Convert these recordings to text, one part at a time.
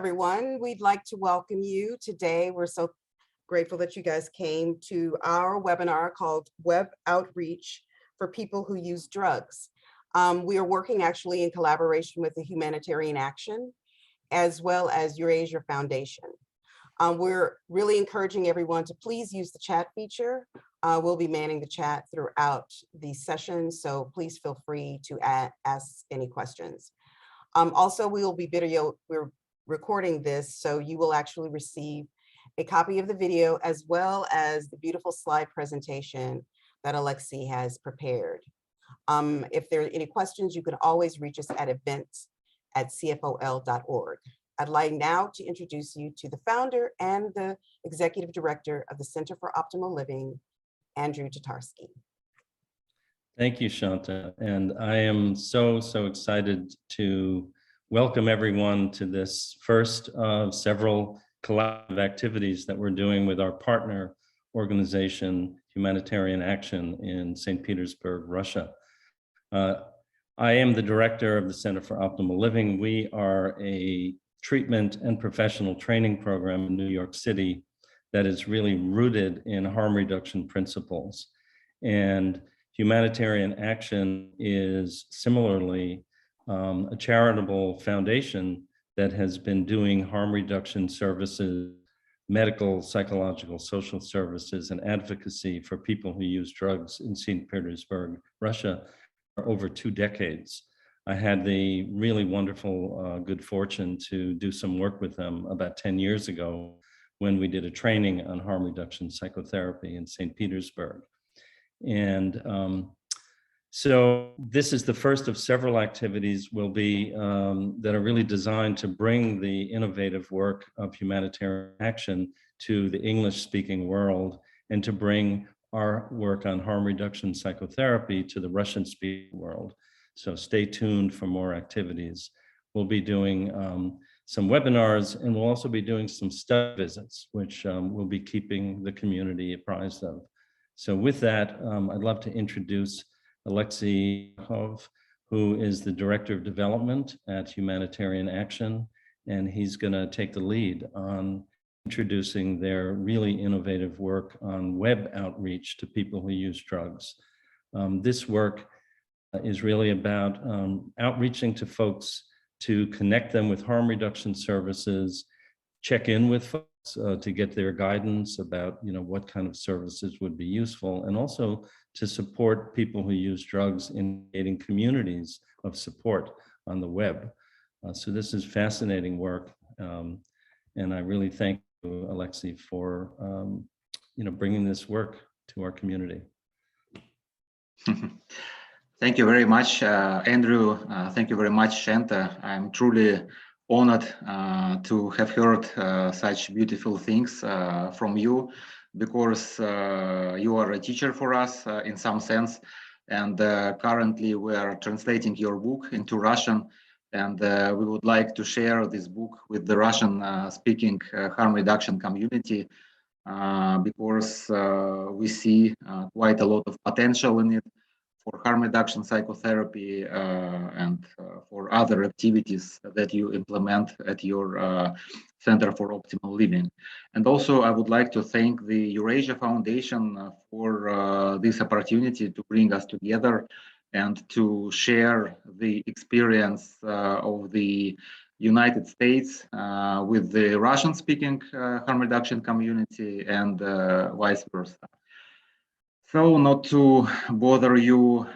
Everyone, we'd like to welcome you today. We're so grateful that you guys came to our webinar called Web Outreach for People Who Use Drugs. We are working actually in collaboration with the Humanitarian Action as well as Eurasia Foundation. We're really encouraging everyone to please use the chat feature. We'll be manning the chat throughout the session, so please feel free to ask any questions. Also, we're recording this, so you will actually receive a copy of the video as well as the beautiful slide presentation that Aleksey has prepared. If there are any questions, you can always reach us at events@cfol.org. I'd like now to introduce you to the founder and the executive director of the Center for Optimal Living, Andrew Tatarski. Thank you, Shanta. And I am so excited to welcome everyone to this first of several collaborative activities that we're doing with our partner organization, Humanitarian Action in St. Petersburg, Russia. I am the director of the Center for Optimal Living. We are a treatment and professional training program in New York City that is really rooted in harm reduction principles. And Humanitarian Action is similarly a charitable foundation that has been doing harm reduction services, medical, psychological, social services, and advocacy for people who use drugs in St. Petersburg, Russia, for over 2 decades. I had the really wonderful good fortune to do some work with them about 10 years ago when we did a training on harm reduction psychotherapy in St. Petersburg. And so this is the first of several activities that are really designed to bring the innovative work of Humanitarian Action to the English-speaking world and to bring our work on harm reduction psychotherapy to the Russian-speaking world. So stay tuned for more activities. We'll be doing some webinars, and we'll also be doing some study visits, which we'll be keeping the community apprised of. So with that, I'd love to introduce Aleksey Lakhov, who is the Director of Development at Humanitarian Action, and he's going to take the lead on introducing their really innovative work on web outreach to people who use drugs. This work is really about outreaching to folks to connect them with harm reduction services, check in with folks to get their guidance about what kind of services would be useful, and also to support people who use drugs in creating communities of support on the web. So this is fascinating work, and I really thank you, Aleksey, for bringing this work to our community. Thank you very much, Andrew. Thank you very much, Shanta. I'm truly honored to have heard such beautiful things from you, because you are a teacher for us in some sense. And currently we are translating your book into Russian, and we would like to share this book with the Russian speaking harm reduction community, because we see quite a lot of potential in it for harm reduction psychotherapy and for other activities that you implement at your Center for Optimal Living. And also, I would like to thank the Eurasia Foundation for this opportunity to bring us together and to share the experience of the United States with the Russian-speaking harm reduction community and vice versa. So not to bother you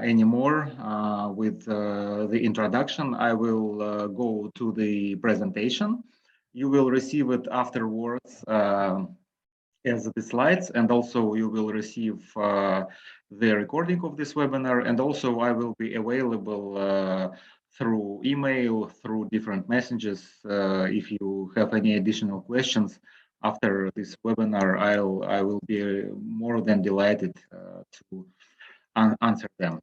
anymore with the introduction, I will go to the presentation. You will receive it afterwards as the slides, and also you will receive the recording of this webinar, and also I will be available through email, through different messages. If you have any additional questions after this webinar, I will be more than delighted to answer them.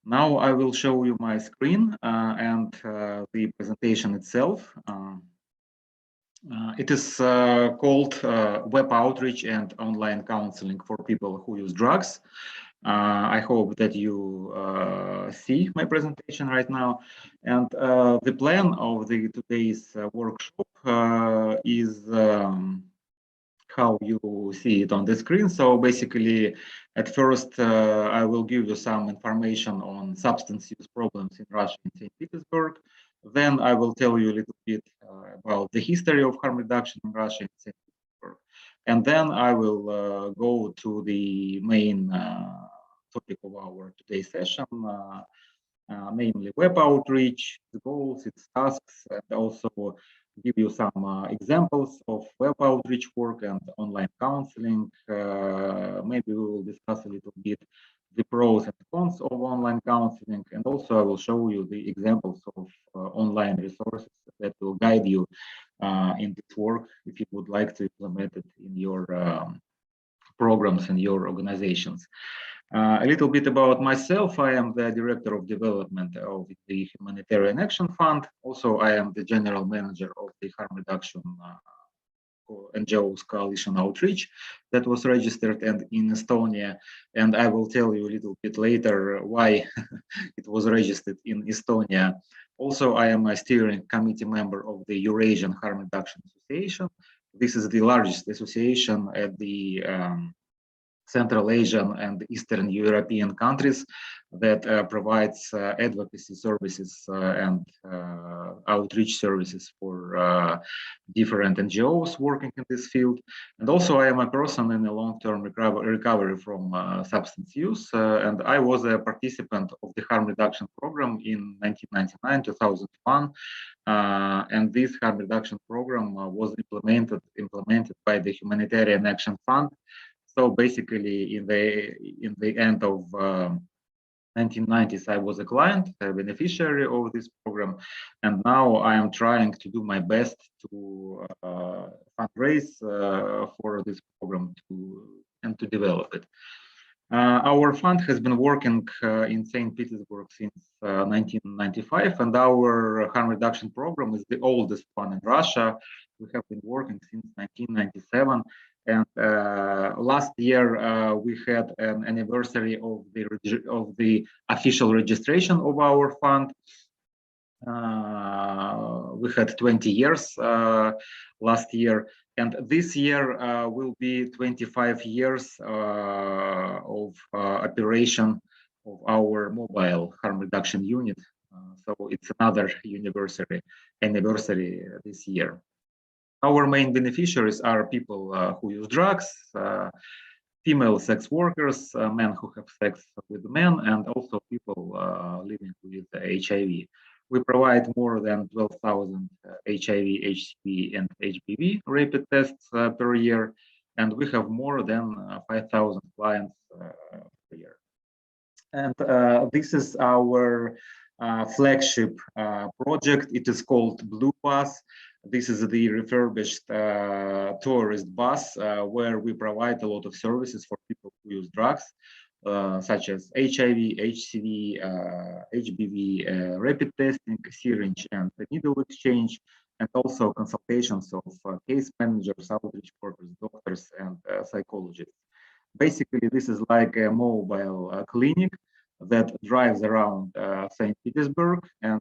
Now I will show you my screen and the presentation itself. It is called Web Outreach and Online Counseling for People Who Use Drugs. I hope that you see my presentation right now. And the plan of today's workshop is how you see it on the screen. So basically, at first, I will give you some information on substance use problems in Russia and St. Petersburg. Then I will tell you a little bit about the history of harm reduction in Russia and St. Petersburg. And then I will go to the main topic of our today's session, namely web outreach, its goals, its tasks, and also give you some examples of web outreach work and online counseling. Maybe we will discuss a little bit the pros and cons of online counseling, and also I will show you the examples of online resources that will guide you in this work if you would like to implement it in your programs and your organizations. A little bit about myself. I am the Director of Development of the Humanitarian Action Fund. Also, I am the General Manager of the Harm Reduction NGOs Coalition Outreach that was registered in Estonia. And I will tell you a little bit later why it was registered in Estonia. Also, I am a steering committee member of the Eurasian Harm Reduction Association. This is the largest association at the Central Asian and Eastern European countries that provides advocacy services and outreach services for different NGOs working in this field. And also I am a person in a long-term recovery from substance use. And I was a participant of the harm reduction program in 1999, 2001. And this harm reduction program was implemented by the Humanitarian Action Fund. So basically, in the end of 1990s, I was a client, a beneficiary of this program, and now I am trying to do my best to fundraise for this program and to develop it. Our fund has been working in St. Petersburg since 1995, and our harm reduction program is the oldest one in Russia. We have been working since 1997. And last year we had an anniversary of the official registration of our fund. We had 20 years last year, and this year will be 25 years of operation of our mobile harm reduction unit. So it's another anniversary this year. Our main beneficiaries are people who use drugs, female sex workers, men who have sex with men, and also people living with HIV. We provide more than 12,000 HIV, HCV, and HPV rapid tests per year, and we have more than 5,000 clients per year. And this is our flagship project. It is called Blue Bus. This is the refurbished tourist bus where we provide a lot of services for people who use drugs, such as HIV, HCV, HBV, rapid testing, syringe and needle exchange, and also consultations of case managers, outreach workers, doctors, and psychologists. Basically, this is like a mobile clinic that drives around St. Petersburg, and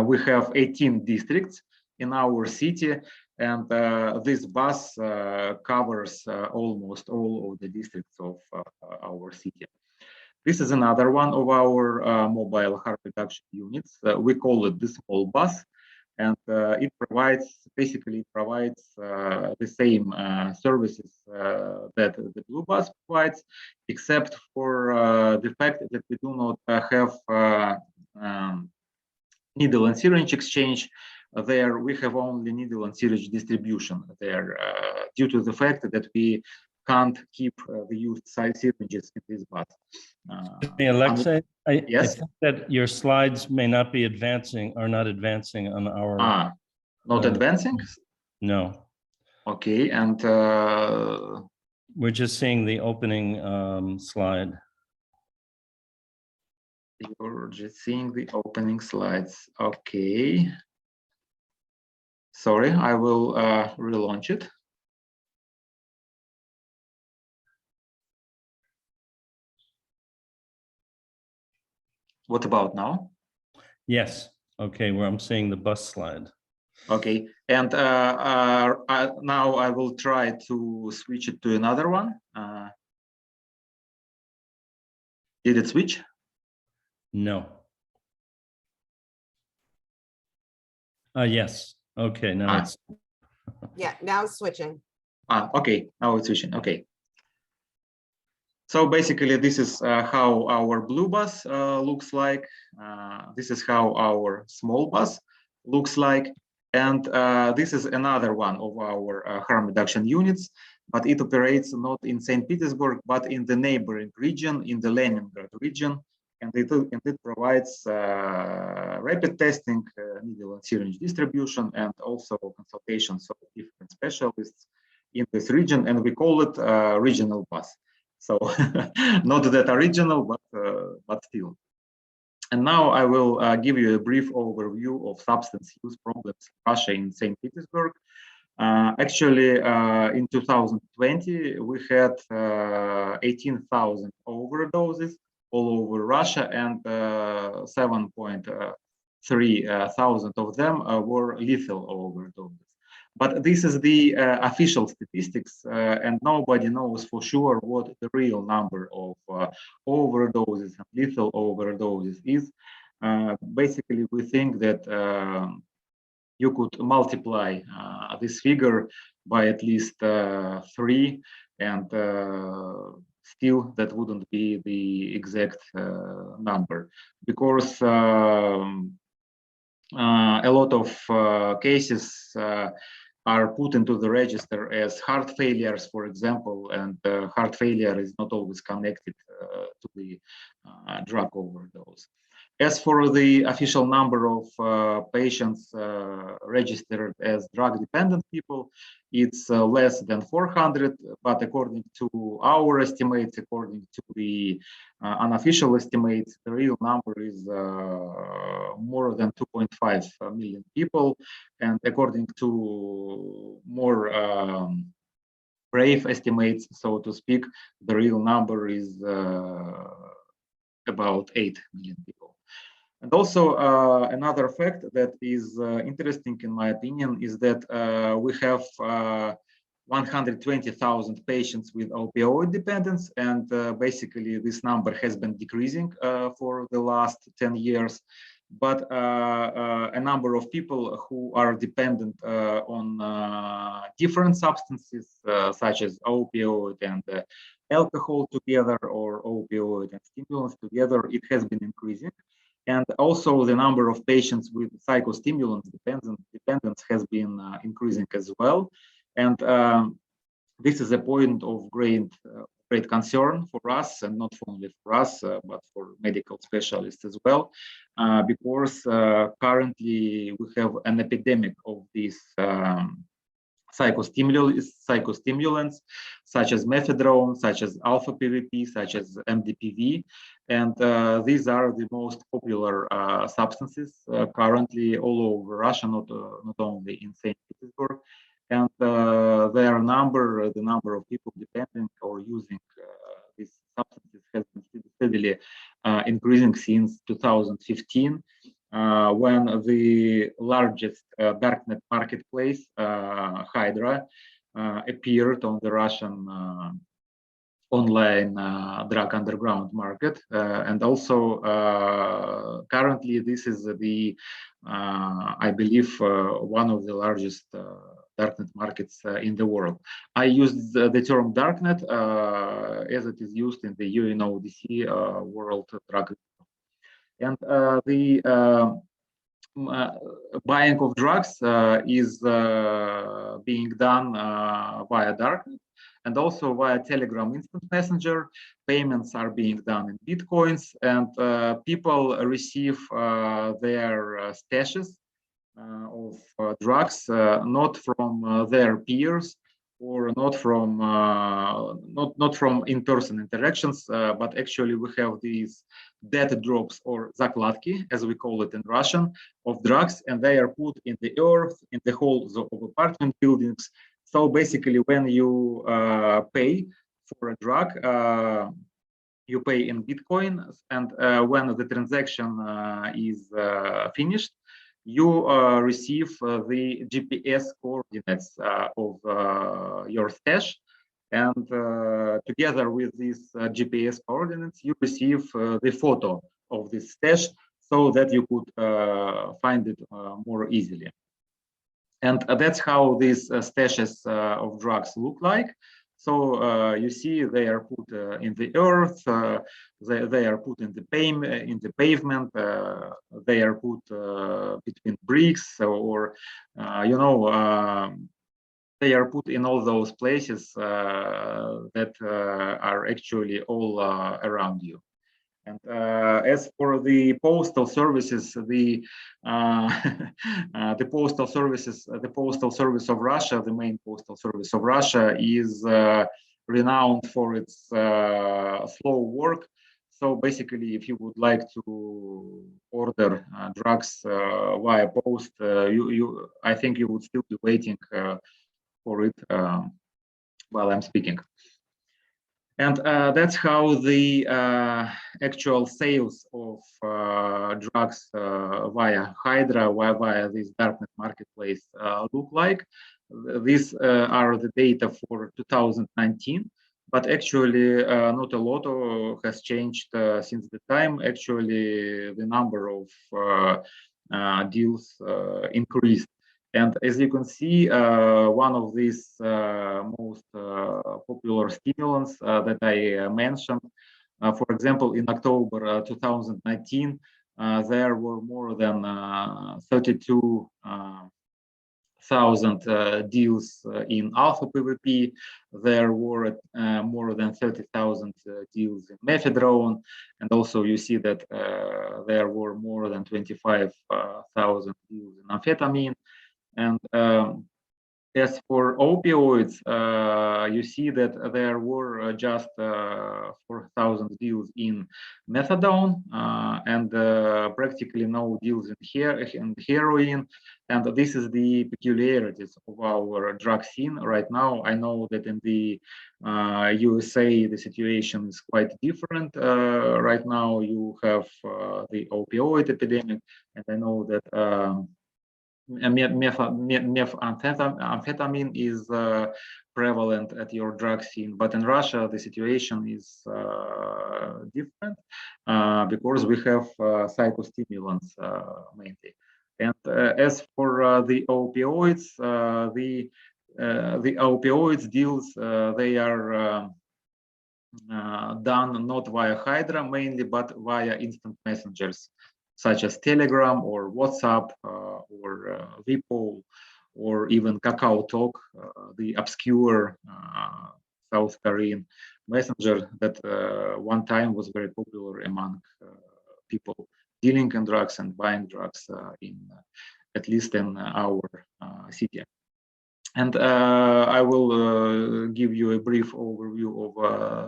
we have 18 districts in our city, and this bus covers almost all of the districts of our city. This is another one of our mobile harm reduction units. We call it the small bus, and it basically provides the same services that the blue bus provides, except for the fact that we do not have needle and syringe exchange. There we have only needle and syringe distribution there, due to the fact that we can't keep the used syringes in this bus. Hey, Aleksey, yes? I think that your slides may not be are not advancing on our... not advancing? No. Okay, and... we're just seeing the opening slide. You're just seeing the opening slides. Okay. Sorry, I will relaunch it. What about now? Yes. Okay, where I'm seeing the bus slide. Okay, and now I will try to switch it to another one. Did it switch? No. Yes. Okay, now it's. Yeah, now it's switching. Okay, now it's switching. Okay. So basically, this is how our blue bus looks like. This is how our small bus looks like. And this is another one of our harm reduction units, but it operates not in St. Petersburg, but in the neighboring region, in the Leningrad region. And it provides rapid testing, needle and syringe distribution, and also consultations of different specialists in this region. And we call it regional bus. So not that original, but still. And now I will give you a brief overview of substance use problems in Russia in St. Petersburg. Actually, in 2020, we had 18,000 overdoses all over Russia, and 7.3 thousand of them were lethal overdoses. But this is the official statistics, and nobody knows for sure what the real number of overdoses and lethal overdoses is. Basically, we think that you could multiply this figure by at least 3, and still that wouldn't be the exact number, because a lot of cases are put into the register as heart failures, for example, and heart failure is not always connected to the drug overdose. As for the official number of patients registered as drug-dependent people, it's less than 400, but according to our estimates, according to the unofficial estimates, the real number is more than 2.5 million people. And according to more brave estimates, so to speak, the real number is about 8 million people. And also another fact that is interesting in my opinion is that we have 120,000 patients with opioid dependence, and basically this number has been decreasing for the last 10 years. But a number of people who are dependent on different substances, such as opioid and alcohol together, or opioid and stimulants together, it has been increasing. And also the number of patients with psychostimulant dependence has been increasing as well. And this is a point of great concern for us, and not only for us, but for medical specialists as well, because currently we have an epidemic of these psychostimulants, such as methadone, such as alpha PVP, such as MDPV, and these are the most popular substances currently all over Russia, not only in St. Petersburg. And the number of people depending or using these substances has been steadily increasing since 2015. When the largest darknet marketplace, Hydra, appeared on the Russian online drug underground market. And also currently this is the, I believe, one of the largest darknet markets in the world. I use the term darknet as it is used in the UNODC World Drug. And the buying of drugs is being done via Darknet, and also via Telegram Instant Messenger. Payments are being done in Bitcoins, and people receive their stashes of drugs not from their peers, or not from in-person interactions, but actually we have these dead drops, or zakladki, as we call it in Russian, of drugs, and they are put in the earth, in the halls of apartment buildings. So basically, when you pay for a drug, you pay in Bitcoin, and when the transaction is finished, you receive the GPS coordinates of your stash, and together with these GPS coordinates, you receive the photo of this stash so that you could find it more easily. And that's how these stashes of drugs look like. So you see they are put in the earth, they are put in the pavement, they are put between bricks, or they are put in all those places that are actually all around you. And as for the postal services, the the postal service of Russia, the main postal service of Russia, is renowned for its slow work. So basically, if you would like to order drugs via post, I think you would still be waiting for it while I'm speaking. And that's how the actual sales of drugs via Hydra, via this Darknet marketplace look like. These are the data for 2019, but actually not a lot has changed since the time. Actually, the number of deals increased. And as you can see, one of these most popular stimulants that I mentioned, for example, in October 2019, there were more than 32,000 deals in alpha PvP. There were more than 30,000 deals in methadone, and also you see that there were more than 25,000 deals in amphetamine. And as for opioids, you see that there were just 4,000 deals in methadone and practically no deals in heroin. And this is the peculiarities of our drug scene right now. I know that in the USA, the situation is quite different. Right now, you have the opioid epidemic, and I know that amphetamine is prevalent at your drug scene, but in Russia the situation is different because we have psychostimulants mainly. And as for the opioids, the opioids deals they are done not via Hydra mainly, but via instant messengers, such as Telegram or WhatsApp or Vipo or even Kakao Talk, the obscure South Korean messenger that one time was very popular among people dealing in drugs and buying drugs at least in our city. And I will give you a brief overview of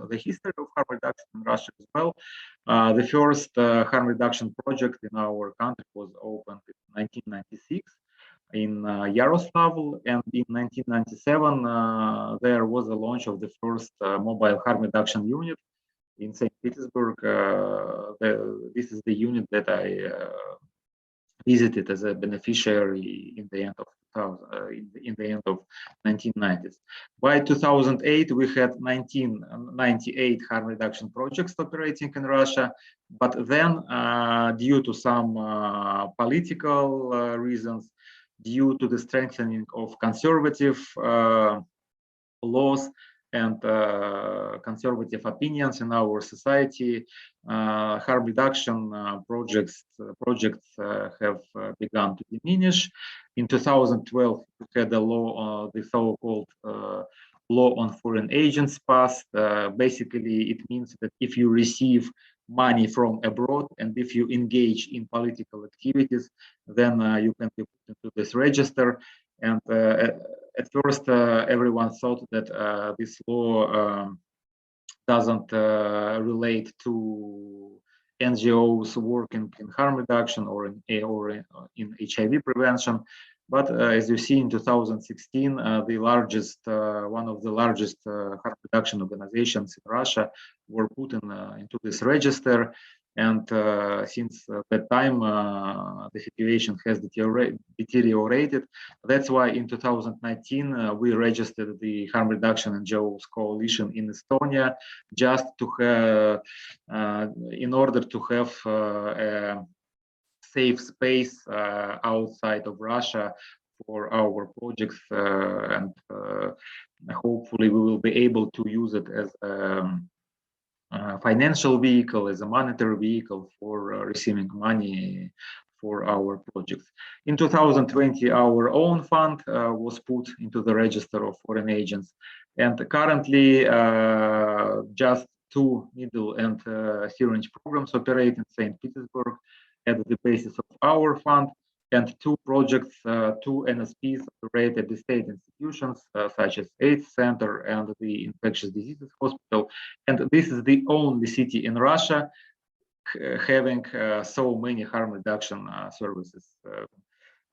the history of harm reduction in Russia as well. The first harm reduction project in our country was opened in 1996 in Yaroslavl, and in 1997 there was a launch of the first mobile harm reduction unit in St. Petersburg. This is the unit that I visited as a beneficiary in the end of 1990s. By 2008, we had 1998 harm reduction projects operating in Russia, but then due to some political reasons, due to the strengthening of conservative laws and conservative opinions in our society, harm reduction projects have begun to diminish. In 2012, we had a law, the so-called law on foreign agents passed. Basically, it means that if you receive money from abroad and if you engage in political activities, then you can be put into this register. And at first, everyone thought that this law doesn't relate to NGOs working in harm reduction or in HIV prevention. But as you see in 2016, the largest, one of the largest harm reduction organizations in Russia were put into this register. And since that time, the situation has deteriorated. That's why in 2019, we registered the Harm Reduction NGOs Coalition in Estonia, just to have, in order to have a safe space outside of Russia for our projects, and hopefully we will be able to use it as financial vehicle, as a monetary vehicle for receiving money for our projects. In 2020, our own fund was put into the register of foreign agents, and currently just 2 needle and syringe programs operate in St. Petersburg at the basis of our fund, and 2 projects, 2 NSPs operate at the state institutions such as AIDS Center and the Infectious Diseases Hospital. And this is the only city in Russia having so many harm reduction services.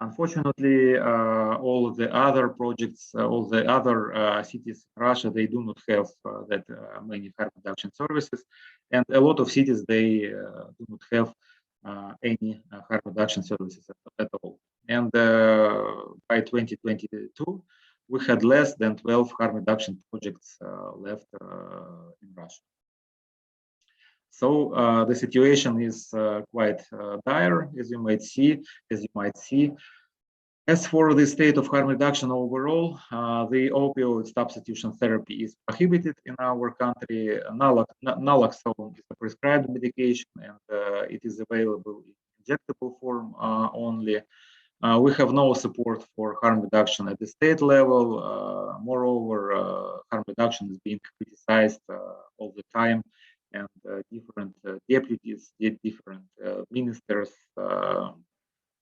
Unfortunately, all of the other projects, all the other cities in Russia, they do not have that many harm reduction services, and a lot of cities, they do not have any harm reduction services at all. And by 2022, we had less than 12 harm reduction projects left in Russia. So the situation is quite dire, as you might see. As for the state of harm reduction overall, the opioid substitution therapy is prohibited in our country. Naloxone is a prescribed medication, and it is available in injectable form only. We have no support for harm reduction at the state level. Moreover, harm reduction is being criticized all the time, and different deputies, different ministers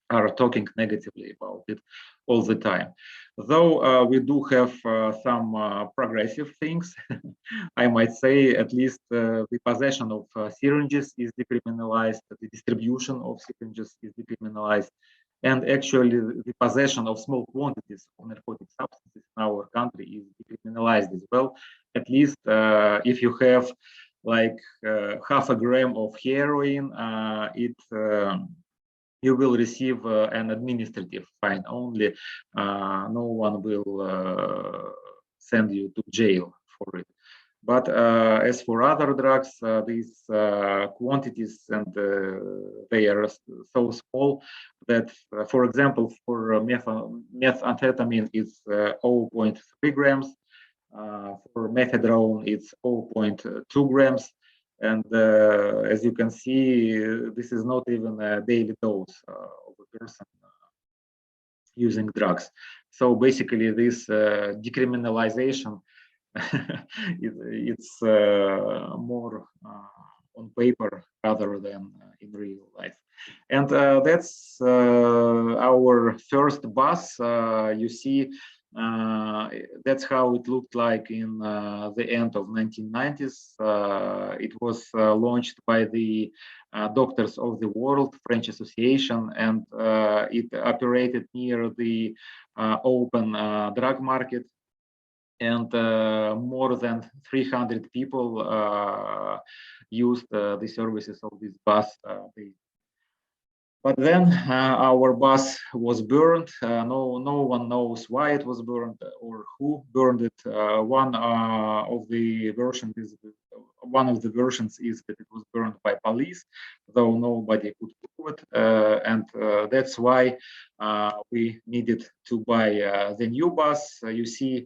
are talking negatively about it all the time. Though we do have some progressive things, I might say. At least the possession of syringes is decriminalized, the distribution of syringes is decriminalized, and actually the possession of small quantities of narcotic substances in our country is decriminalized as well. At least if you have like half a gram of heroin, you will receive an administrative fine only. No one will send you to jail for it. But as for other drugs, these quantities, and they are so small that, for example, for methamphetamine, it's 0.3 grams. For methadone, it's 0.2 grams. And as you can see, this is not even a daily dose of a person using drugs. So basically, this decriminalization, it's more on paper rather than in real life. And that's our first bus. You see, that's how it looked like in the end of 1990s. It was launched by the Doctors of the World French Association, and it operated near the open drug market, and more than 300 people used the services of this bus. But then our bus was burned. No one knows why it was burned or who burned it. One of the versions is that it was burned by police, though nobody could prove it. And that's why we needed to buy the new bus. You see,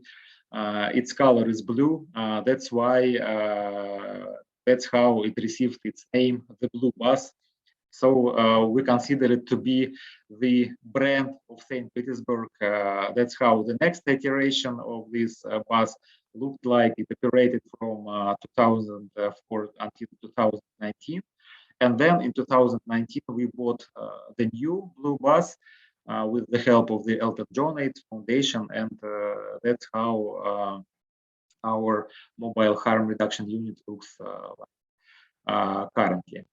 its color is blue. That's why, that's how it received its name, the blue bus. So we consider it to be the brand of St. Petersburg. That's how the next iteration of this bus looked like. It operated from 2004 until 2019. And then in 2019, we bought the new blue bus with the help of the Elton John AIDS Foundation. And that's how our mobile harm reduction unit looks currently.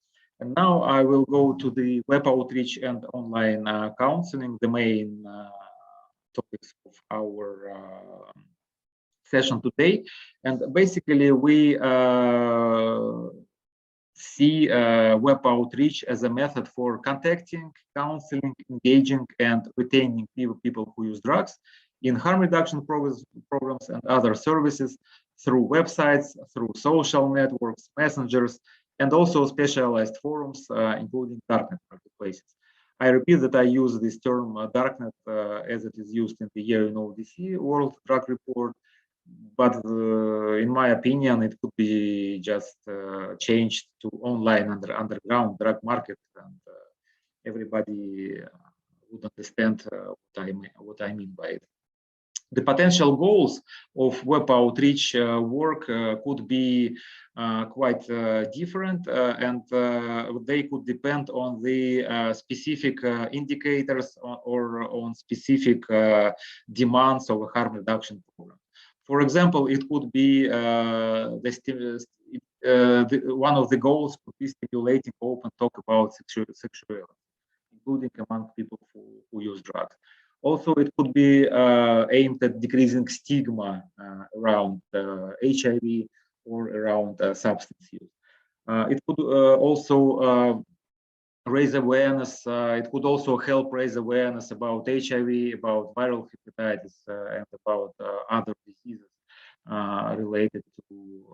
And now I will go to the web outreach and online counseling, the main topics of our session today. And basically, we see web outreach as a method for contacting, counseling, engaging, and retaining people who use drugs in harm reduction programs and other services through websites, through social networks, messengers, and also specialized forums, including Darknet marketplaces. I repeat that I use this term Darknet as it is used in the UNODC World Drug Report, but in my opinion, it could be just changed to online underground drug market, and everybody would understand what I mean by it. The potential goals of web outreach work could be quite different, and they could depend on the specific indicators or on specific demands of a harm reduction program. For example, it could be one of the goals could be stimulating open talk about sexuality, including among people who use drugs. Also, it could be aimed at decreasing stigma around HIV or around substance use. It could also raise awareness. It could also help raise awareness about HIV, about viral hepatitis, and about other diseases related to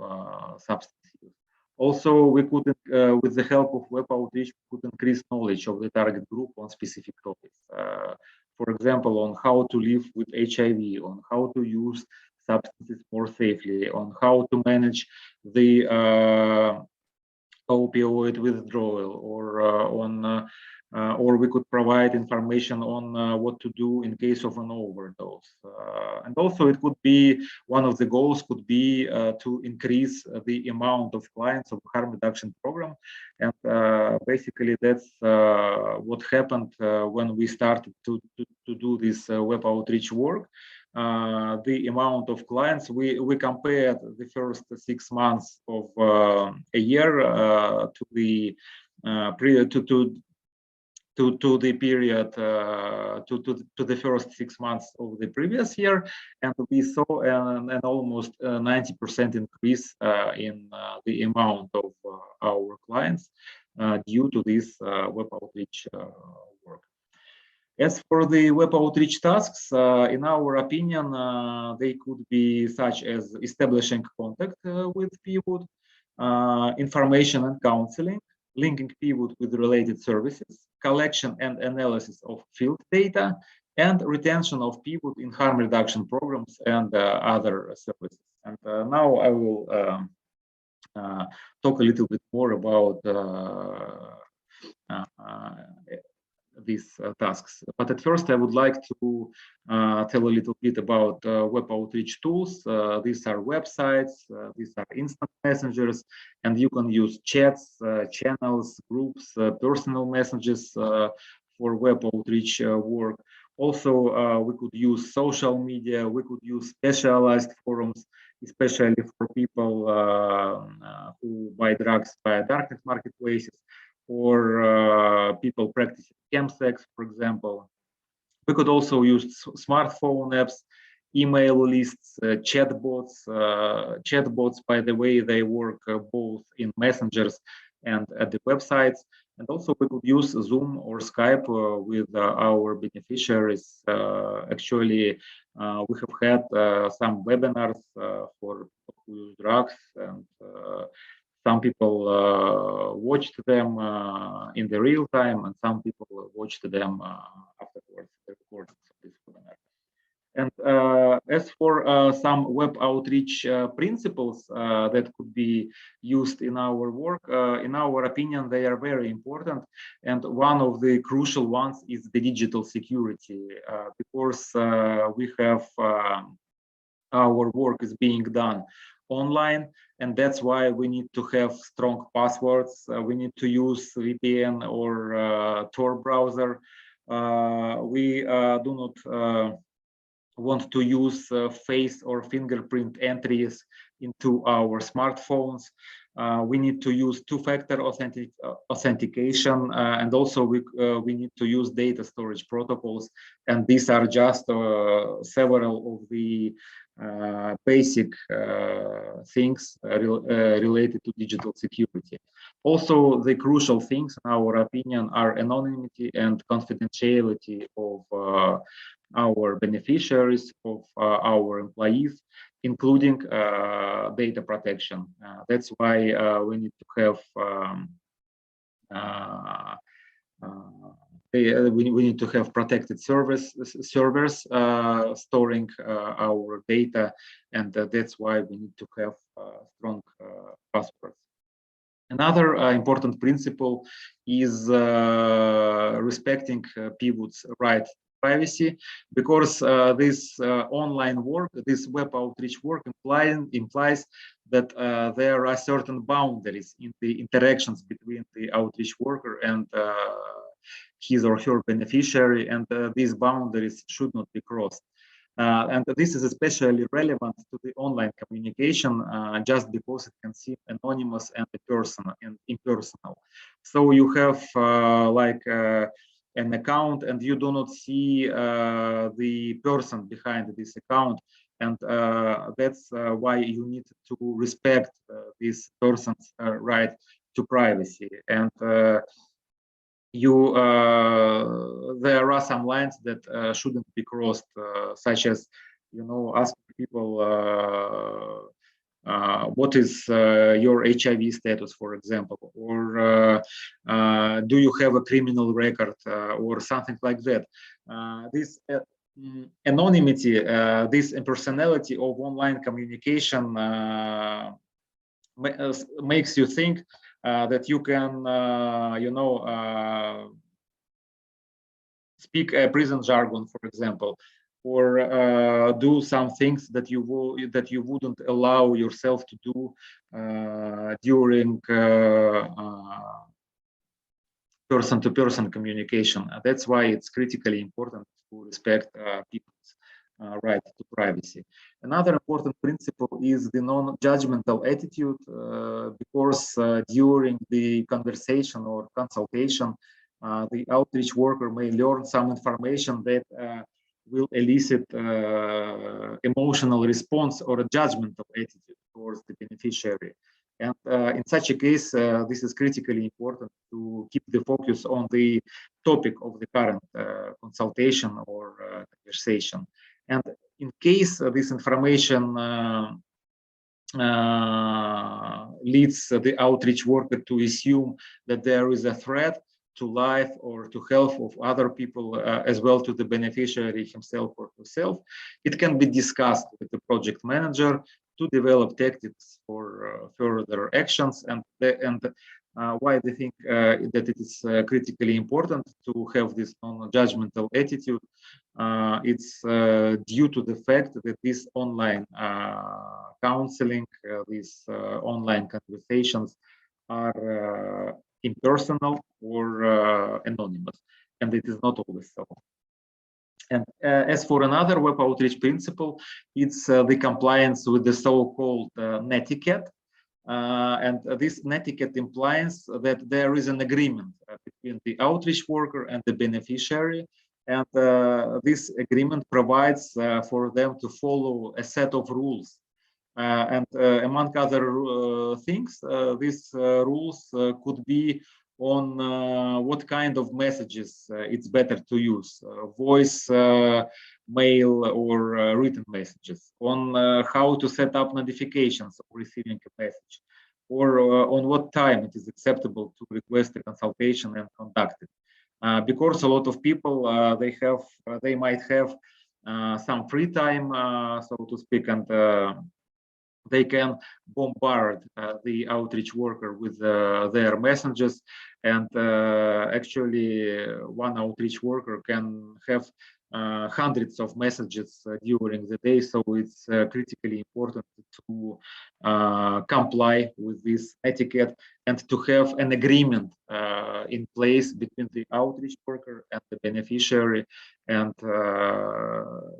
substance use. Also, we could, with the help of web outreach, we could increase knowledge of the target group on specific topics. For example, on how to live with HIV, on how to use substances more safely, on how to manage the opioid withdrawal, or we could provide information on what to do in case of an overdose. And also, it could be one of the goals could be to increase the amount of clients of harm reduction program, and basically that's what happened when we started to do this web outreach work. The amount of clients, we compared the first 6 months of a year to the to the period to the first 6 months of the previous year, and we saw an almost 90% increase in the amount of our clients due to this web outreach work. As for the web outreach tasks, in our opinion, they could be such as establishing contact with PWUD, information and counseling, linking PWUD with related services, collection and analysis of field data, and retention of PWUD in harm reduction programs and other services. And now I will talk a little bit more about these tasks. But at first, I would like to tell a little bit about web outreach tools. These are websites, these are instant messengers, and you can use chats, channels, groups, personal messages for web outreach work. Also, we could use social media, we could use specialized forums, especially for people who buy drugs via Darknet marketplaces, or people practicing chemsex, for example. We could also use smartphone apps, email lists, chatbots. Chatbots, by the way, they work both in messengers and at the websites. And also we could use Zoom or Skype with our beneficiaries. Actually, we have had some webinars for people who use drugs, and some people watched them in the real time, and some people watched them afterwards, the recordings of this webinar. And as for some web outreach principles that could be used in our work, in our opinion, they are very important. And one of the crucial ones is the digital security, because we have our work is being done online, and that's why we need to have strong passwords. We need to use VPN or Tor browser. We do not want to use face or fingerprint entries into our smartphones. we need to use two-factor authentication, and also we need to use data storage protocols. And these are just several of the basic things related to digital security. Also, the crucial things, in our opinion, are anonymity and confidentiality of our beneficiaries, of our employees, including data protection. That's why we need to have we need to have protected servers storing our data, and that's why we need to have strong passwords. Another important principle is respecting PWUD's right to privacy, because this online work, this web outreach work implies that there are certain boundaries in the interactions between the outreach worker and his or her beneficiary, and these boundaries should not be crossed. And this is especially relevant to the online communication, just because it can seem anonymous and impersonal. So you have like an account, and you do not see the person behind this account, and that's why you need to respect this person's right to privacy. And there are some lines that shouldn't be crossed, such as, asking people what is your HIV status, for example, or do you have a criminal record, or something like that. This anonymity, this impersonality of online communication makes you think that you can, speak a prison jargon, for example, or do some things that you wouldn't allow yourself to do during person-to-person communication. That's why it's critically important to respect people's right to privacy. Another important principle is the non-judgmental attitude, because during the conversation or consultation, the outreach worker may learn some information that will elicit emotional response or a judgmental attitude towards the beneficiary. And in such a case, this is critically important to keep the focus on the topic of the current consultation or conversation. And in case this information leads the outreach worker to assume that there is a threat to life or to health of other people, as well to the beneficiary himself or herself, it can be discussed with the project manager to develop tactics for further actions. And why they think that it is critically important to have this non-judgmental attitude. It's due to the fact that this online counseling, these online conversations are impersonal or anonymous, and it is not always so. And as for another web outreach principle, it's the compliance with the so-called netiquette. And this netiquette implies that there is an agreement between the outreach worker and the beneficiary, and this agreement provides for them to follow a set of rules. And among other things, these rules could be on what kind of messages it's better to use, voice, mail, or written messages, on how to set up notifications of receiving a message, or on what time it is acceptable to request a consultation and conduct it. Because a lot of people, they might have some free time, so to speak, and they can bombard the outreach worker with their messages, and actually one outreach worker can have hundreds of messages during the day. So it's critically important to comply with this etiquette and to have an agreement in place between the outreach worker and the beneficiary. And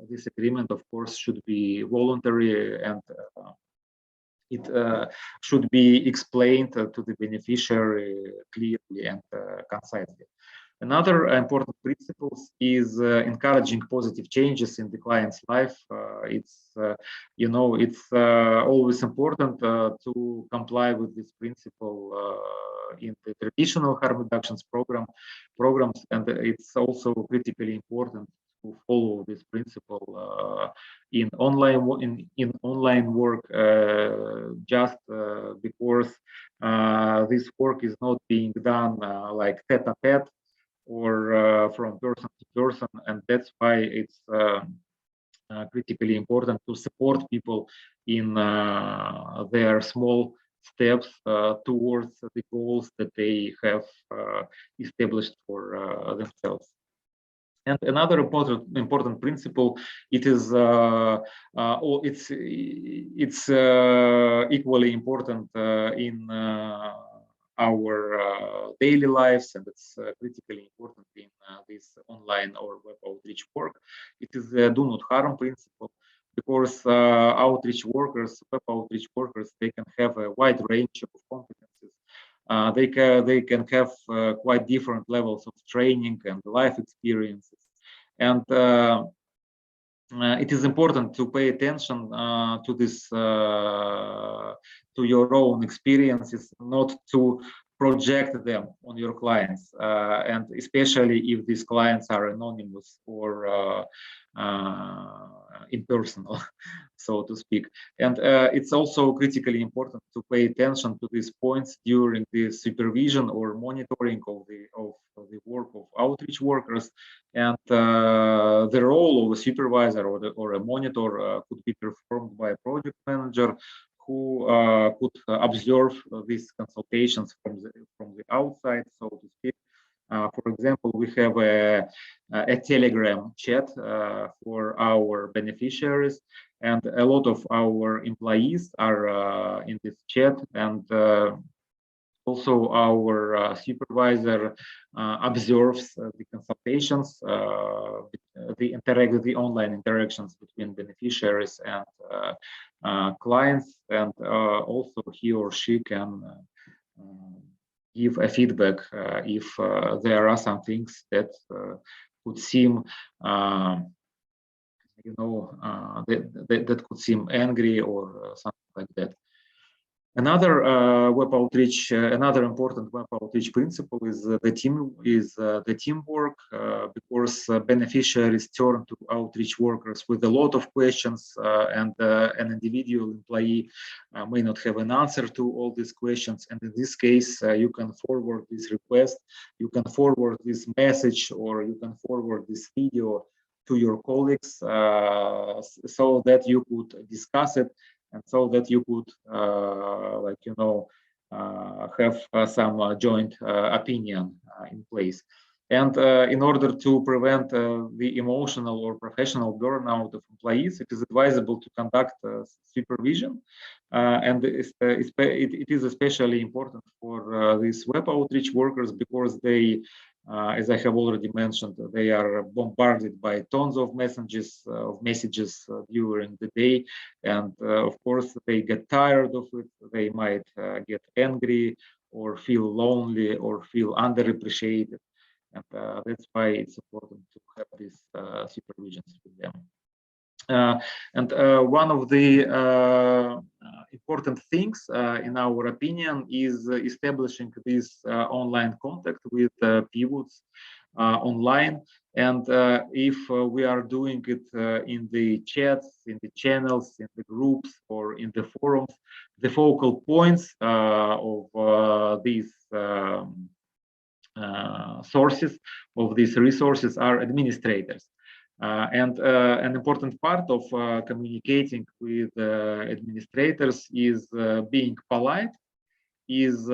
this agreement, of course, should be voluntary and it should be explained to the beneficiary clearly and concisely. Another important principle is encouraging positive changes in the client's life. It's always important to comply with this principle in the traditional harm reductions programs, and it's also critically important to follow this principle in online work, just because this work is not being done like tete-a-tete or from person to person, and that's why it's critically important to support people in their small steps towards the goals that they have established for themselves. And another important principle, it's equally important in our daily lives, and it's critically important in this online or web outreach work. It is the do not harm principle, because outreach workers, web outreach workers, they can have a wide range of competencies. They can have quite different levels of training and life experiences, and it is important to pay attention to this, to your own experiences, not to project them on your clients, and especially if these clients are anonymous or impersonal, so to speak. And it's also critically important to pay attention to these points during the supervision or monitoring of the work of outreach workers, and the role of a supervisor or a monitor could be performed by a project manager who could observe these consultations from the outside, so to speak. For example, we have a Telegram chat for our beneficiaries, and a lot of our employees are in this chat, and also our supervisor observes the consultations, the online interactions between beneficiaries and clients, and also he or she can give a feedback if there are some things that could seem, that could seem angry or something like that. Another another important web outreach principle is the teamwork, because beneficiaries turn to outreach workers with a lot of questions, and an individual employee may not have an answer to all these questions. And in this case, you can forward this request, you can forward this message, or you can forward this video to your colleagues, so that you could discuss it, and so that you could, have some joint opinion in place. And in order to prevent the emotional or professional burnout of employees, it is advisable to conduct supervision. And it is especially important for these web outreach workers, because they, as I have already mentioned, they are bombarded by tons of messages during the day, and of course they get tired of it. They might get angry, or feel lonely, or feel underappreciated, and that's why it's important to have these supervisions with them. And one of the important things, in our opinion, is establishing this online contact with PWUDs online. And if we are doing it in the chats, in the channels, in the groups, or in the forums, the focal points of these sources, of these resources, are administrators. And an important part of communicating with administrators is being polite, is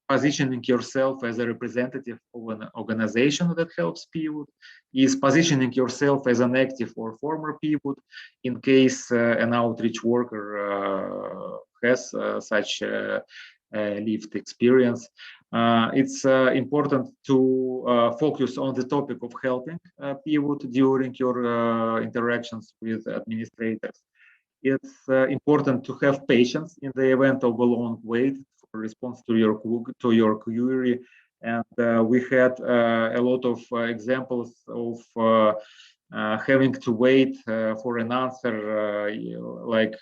positioning yourself as a representative of an organization that helps PWUD, is positioning yourself as an active or former PWUD in case an outreach worker has such lived experience. It's important to focus on the topic of helping PWUD during your interactions with administrators. it's important to have patience in the event of a long wait for response to your query. And we had a lot of examples of having to wait for an answer like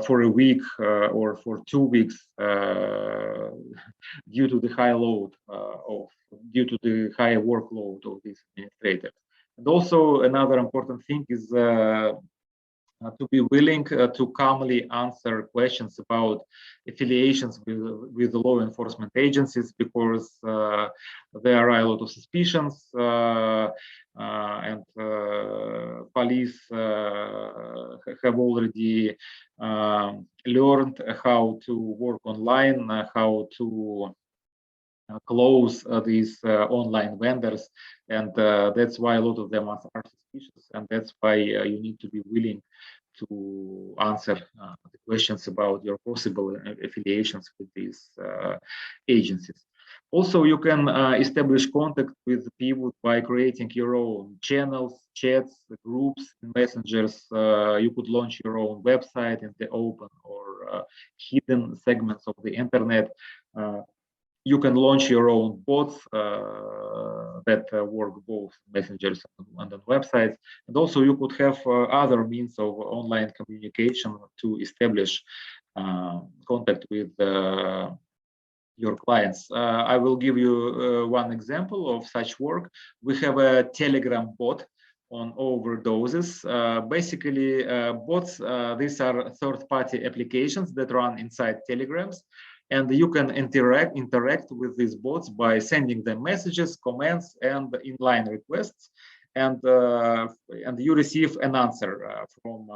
for a week or for 2 weeks due to the high load due to the high workload of these administrators. And also another important thing is to be willing to calmly answer questions about affiliations with law enforcement agencies, because there are a lot of suspicions and police have already learned how to work online, how to close these online vendors, and that's why a lot of them are suspicious, and that's why you need to be willing to answer the questions about your possible affiliations with these agencies. Also, you can establish contact with PWUD by creating your own channels, chats, groups, messengers. You could launch your own website in the open or hidden segments of the internet. You can launch your own bots that work both messengers and on websites. And also you could have other means of online communication to establish contact with your clients. I will give you one example of such work. We have a Telegram bot on overdoses. Basically, bots, these are third-party applications that run inside Telegrams. And you can interact with these bots by sending them messages, comments, and inline requests, and you receive an answer from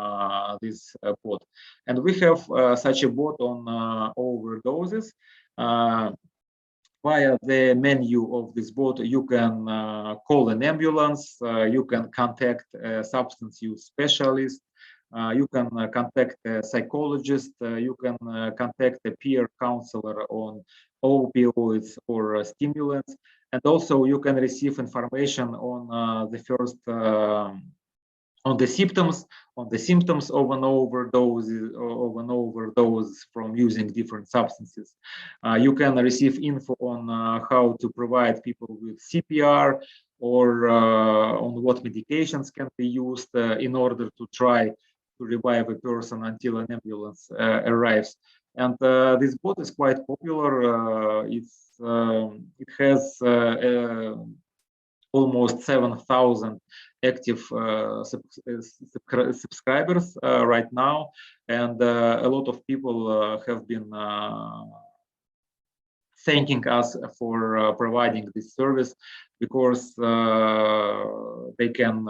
this bot. And we have such a bot on overdoses. Via the menu of this bot, you can call an ambulance, you can contact a substance use specialist, you can contact a psychologist, you can contact a peer counselor on opioids or stimulants, and also you can receive information on the first on the symptoms of an overdose from using different substances. You can receive info on how to provide people with CPR, or on what medications can be used in order to try to revive a person until an ambulance arrives. And this bot is quite popular. It has almost 7,000 active subscribers right now, and a lot of people have been thanking us for providing this service, because they can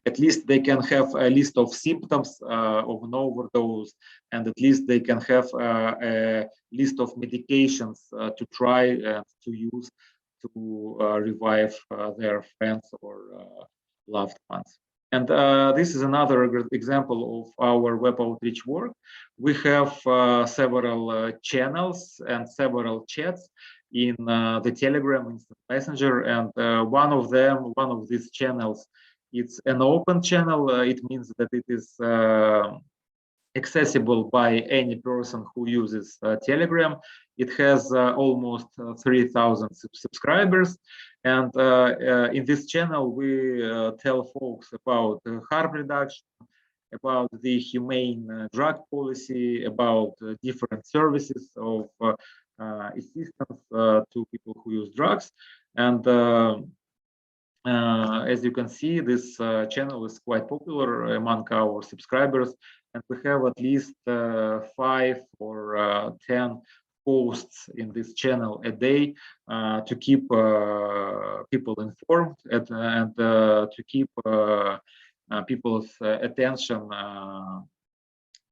at least they can have a list of symptoms of an overdose, and at least they can have a list of medications to try and to use to revive their friends or loved ones. And this is another example of our web outreach work. We have several channels and several chats in the Telegram Instant Messenger, and one of these channels, it's an open channel. It means that it is accessible by any person who uses Telegram. It has almost 3,000 subscribers, and in this channel we tell folks about harm reduction, about the humane drug policy, about different services of assistance to people who use drugs. And as you can see, this channel is quite popular among our subscribers, and we have at least 5 or 10 posts in this channel a day to keep people informed and to keep people's attention,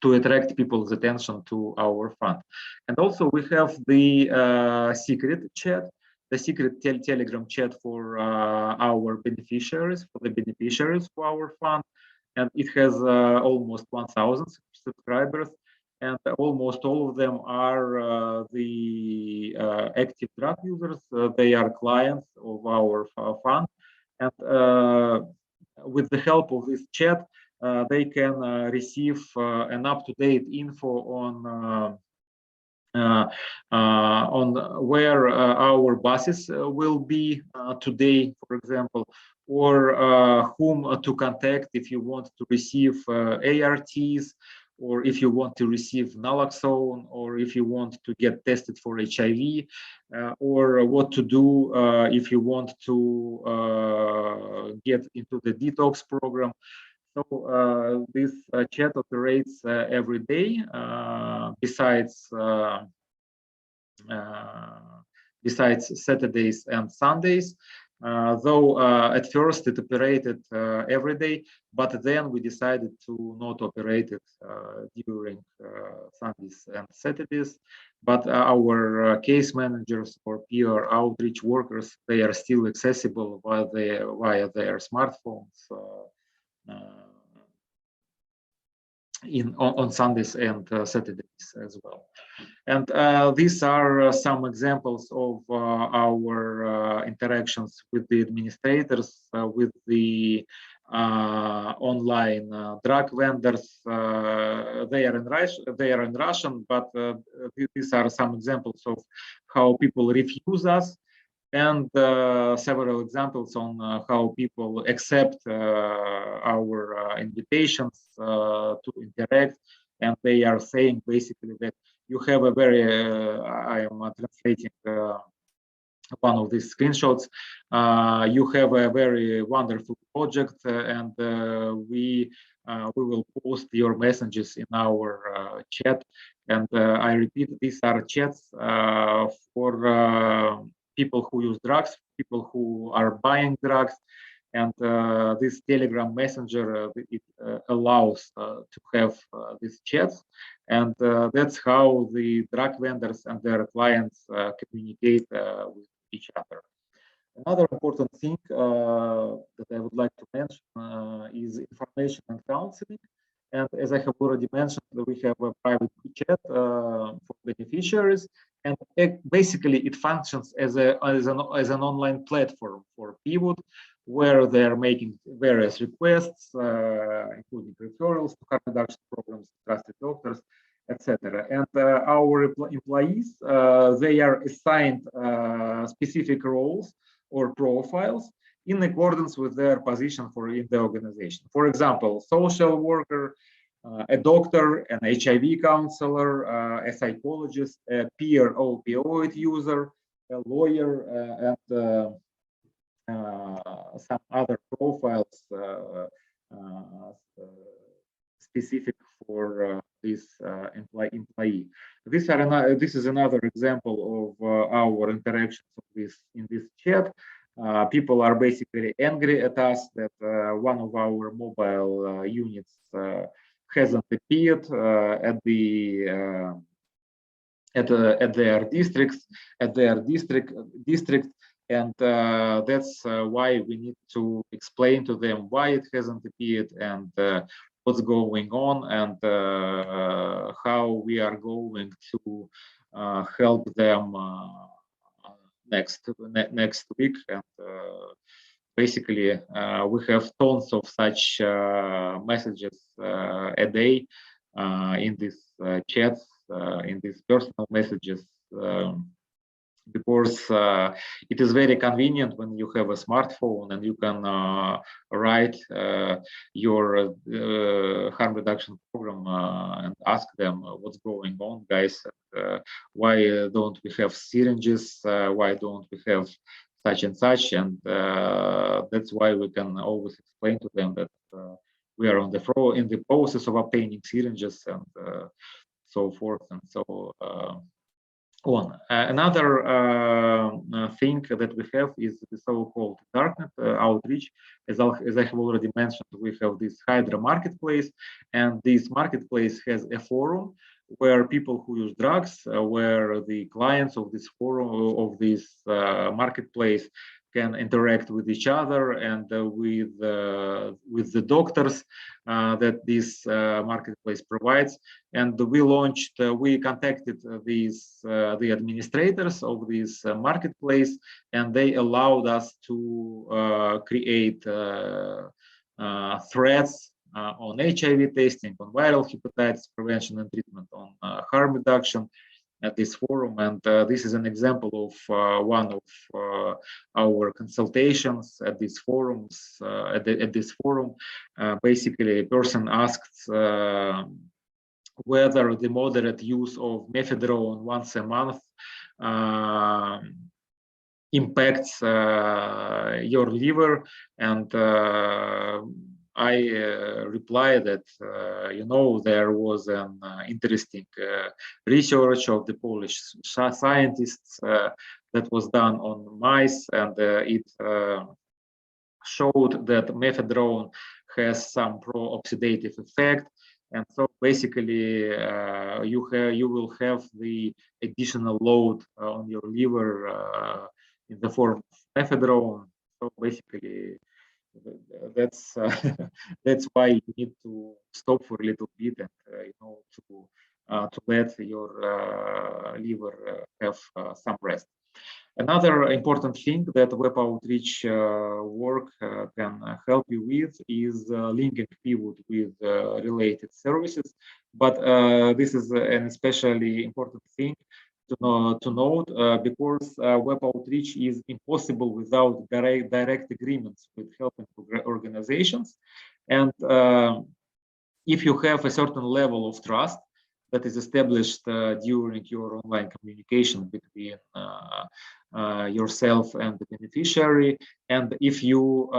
to attract people's attention to our fund. And also we have the secret chat, the secret Telegram chat for our beneficiaries, for the beneficiaries for our fund, and it has almost 1,000 subscribers, and almost all of them are the active drug users. They are clients of our fund, and with the help of this chat, they can receive an up-to-date info on where our buses will be today, for example, or whom to contact if you want to receive ARTs, or if you want to receive naloxone, or if you want to get tested for HIV, or what to do if you want to get into the detox program. So this chat operates every day. Besides Saturdays and Sundays, though at first it operated every day, but then we decided to not operate it during Sundays and Saturdays. But our case managers or peer outreach workers, they are still accessible via their smartphones on Sundays and Saturdays as well. And these are some examples of our interactions with the administrators, with the online drug vendors. They are in Russian, but these are some examples of how people refuse us, and several examples on how people accept our invitations to interact. And they are saying basically that you have a very, I am translating one of these screenshots, you have a very wonderful project, and we will post your messages in our chat. And I repeat, these are chats for people who use drugs, people who are buying drugs. And this Telegram messenger, it allows to have these chats. And that's how the drug vendors and their clients communicate with each other. Another important thing that I would like to mention is information and counseling. And as I have already mentioned, we have a private chat for beneficiaries, and basically it functions as an online platform for PWUD, where they are making various requests, including referrals to harm reduction programs, trusted doctors, etc. And our employees, they are assigned specific roles or profiles in accordance with their position in the organization. For example, social worker, a doctor, an HIV counselor, a psychologist, a peer opioid user, a lawyer, and some other profiles specific for this employee. This is another example of our interactions in this chat. People are basically angry at us that one of our mobile units hasn't appeared at their district, and that's why we need to explain to them why it hasn't appeared and what's going on, and how we are going to help them next week. And basically we have tons of such messages a day in these chats, in these personal messages, because it is very convenient when you have a smartphone and you can write your harm reduction program and ask them what's going on, guys. Why don't we have syringes? Why don't we have such and such? And that's why we can always explain to them that we are in the process of obtaining syringes and so forth and so on. Another thing that we have is the so-called Darknet outreach. As I have already mentioned, we have this Hydra marketplace, and this marketplace has a forum where people who use drugs, where the clients of this forum, of this marketplace, can interact with each other and with the doctors that this marketplace provides. And we contacted the administrators of this marketplace, and they allowed us to create threads on HIV testing, on viral hepatitis prevention and treatment, on harm reduction at this forum. And this is an example of one of our consultations at these forums. At this forum, basically, a person asked whether the moderate use of methadone once a month impacts your liver, and I replied that there was an interesting research of the Polish scientists that was done on mice, and it showed that methadone has some pro-oxidative effect. And so basically, you will have the additional load on your liver in the form of methadone. So basically, that's that's why you need to stop for a little bit and to let your liver have some rest. Another important thing that web outreach work can help you with is linking PWUD with related services. But this is an especially important thing to note because web outreach is impossible without direct agreements with helping organizations. And if you have a certain level of trust that is established during your online communication between yourself and the beneficiary, and if you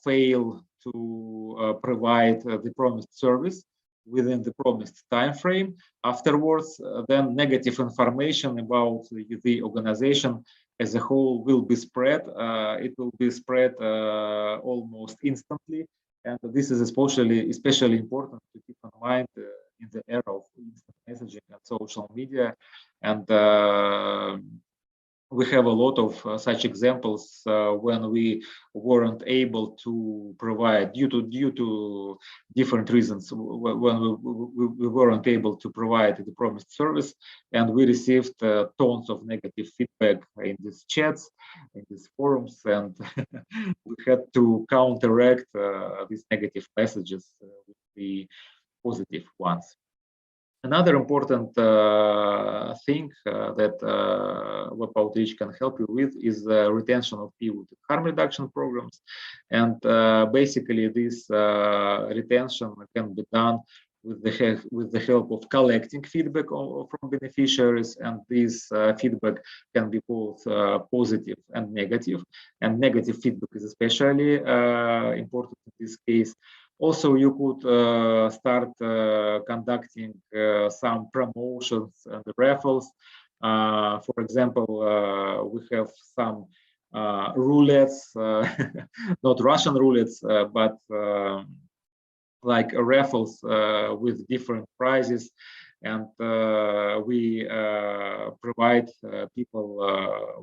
fail to provide the promised service within the promised time frame afterwards, then negative information about the organization as a whole will be spread. It will be spread almost instantly, and this is especially important to keep in mind in the era of instant messaging and social media. And we have a lot of such examples when we weren't able to provide, due to different reasons, when we weren't able to provide the promised service, and we received tons of negative feedback in these chats, in these forums, and we had to counteract these negative messages with the positive ones. Another important thing that web outreach can help you with is the retention of PWUD harm reduction programs. And basically, this retention can be done with the help of collecting feedback from beneficiaries, and this feedback can be both positive and negative. And negative feedback is especially important in this case. Also, you could start conducting some promotions and raffles. For example, we have some roulettes, not Russian roulettes, but like raffles with different prizes. And we provide people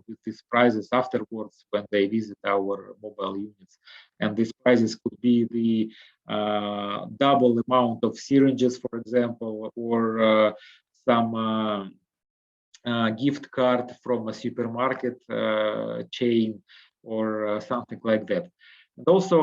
with these prizes afterwards when they visit our mobile units. And these prizes could be the double amount of syringes, for example, or some gift card from a supermarket chain, or something like that. And also,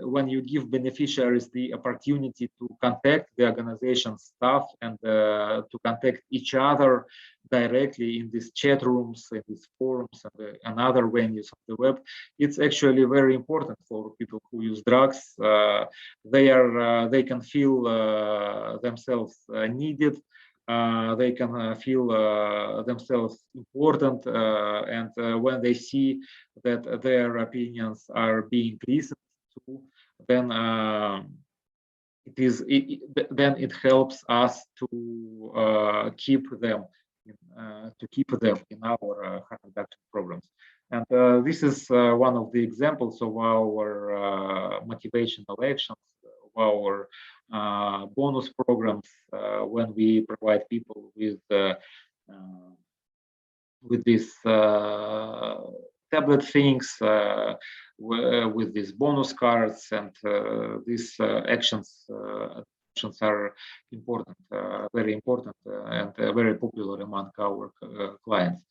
when you give beneficiaries the opportunity to contact the organization staff and to contact each other directly in these chat rooms, in these forums, and other venues of the web, it's actually very important for people who use drugs. They can feel themselves needed. They can feel themselves important, and when they see that their opinions are being listened to, then it helps us to keep them in our harm reduction programs. And this is one of the examples of our motivational actions, of our bonus programs, when we provide people with these tablet things, with these bonus cards, and these actions are important, very important, and very popular among our clients.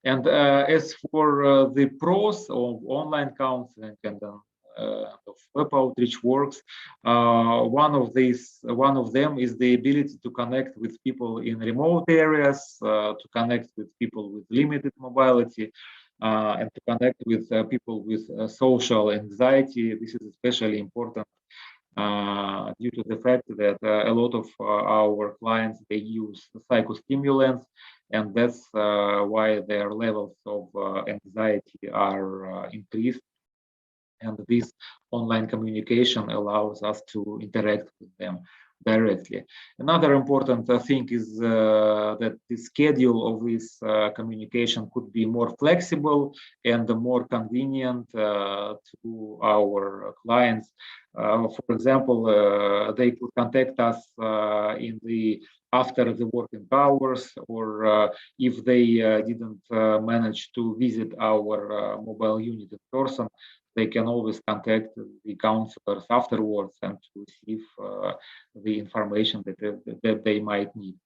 And as for the pros of online counseling and of web outreach works. One of them is the ability to connect with people in remote areas, to connect with people with limited mobility, and to connect with people with social anxiety. This is especially important due to the fact that a lot of our clients, they use psychostimulants, and that's why their levels of anxiety are increased. And this online communication allows us to interact with them directly. Another important thing is that the schedule of this communication could be more flexible and more convenient to our clients. For example, they could contact us in the after the working hours, or if they didn't manage to visit our mobile unit in person, they can always contact the counselors afterwards and to receive the information that they might need.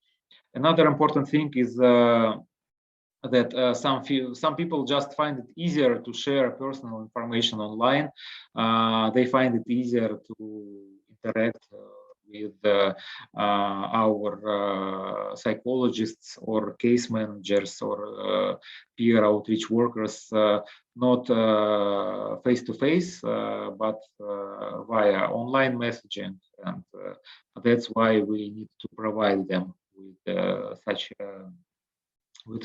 Another important thing is that some people just find it easier to share personal information online. They find it easier to interact with our psychologists or case managers or peer outreach workers, not face-to-face, but via online messaging. And that's why we need to provide them with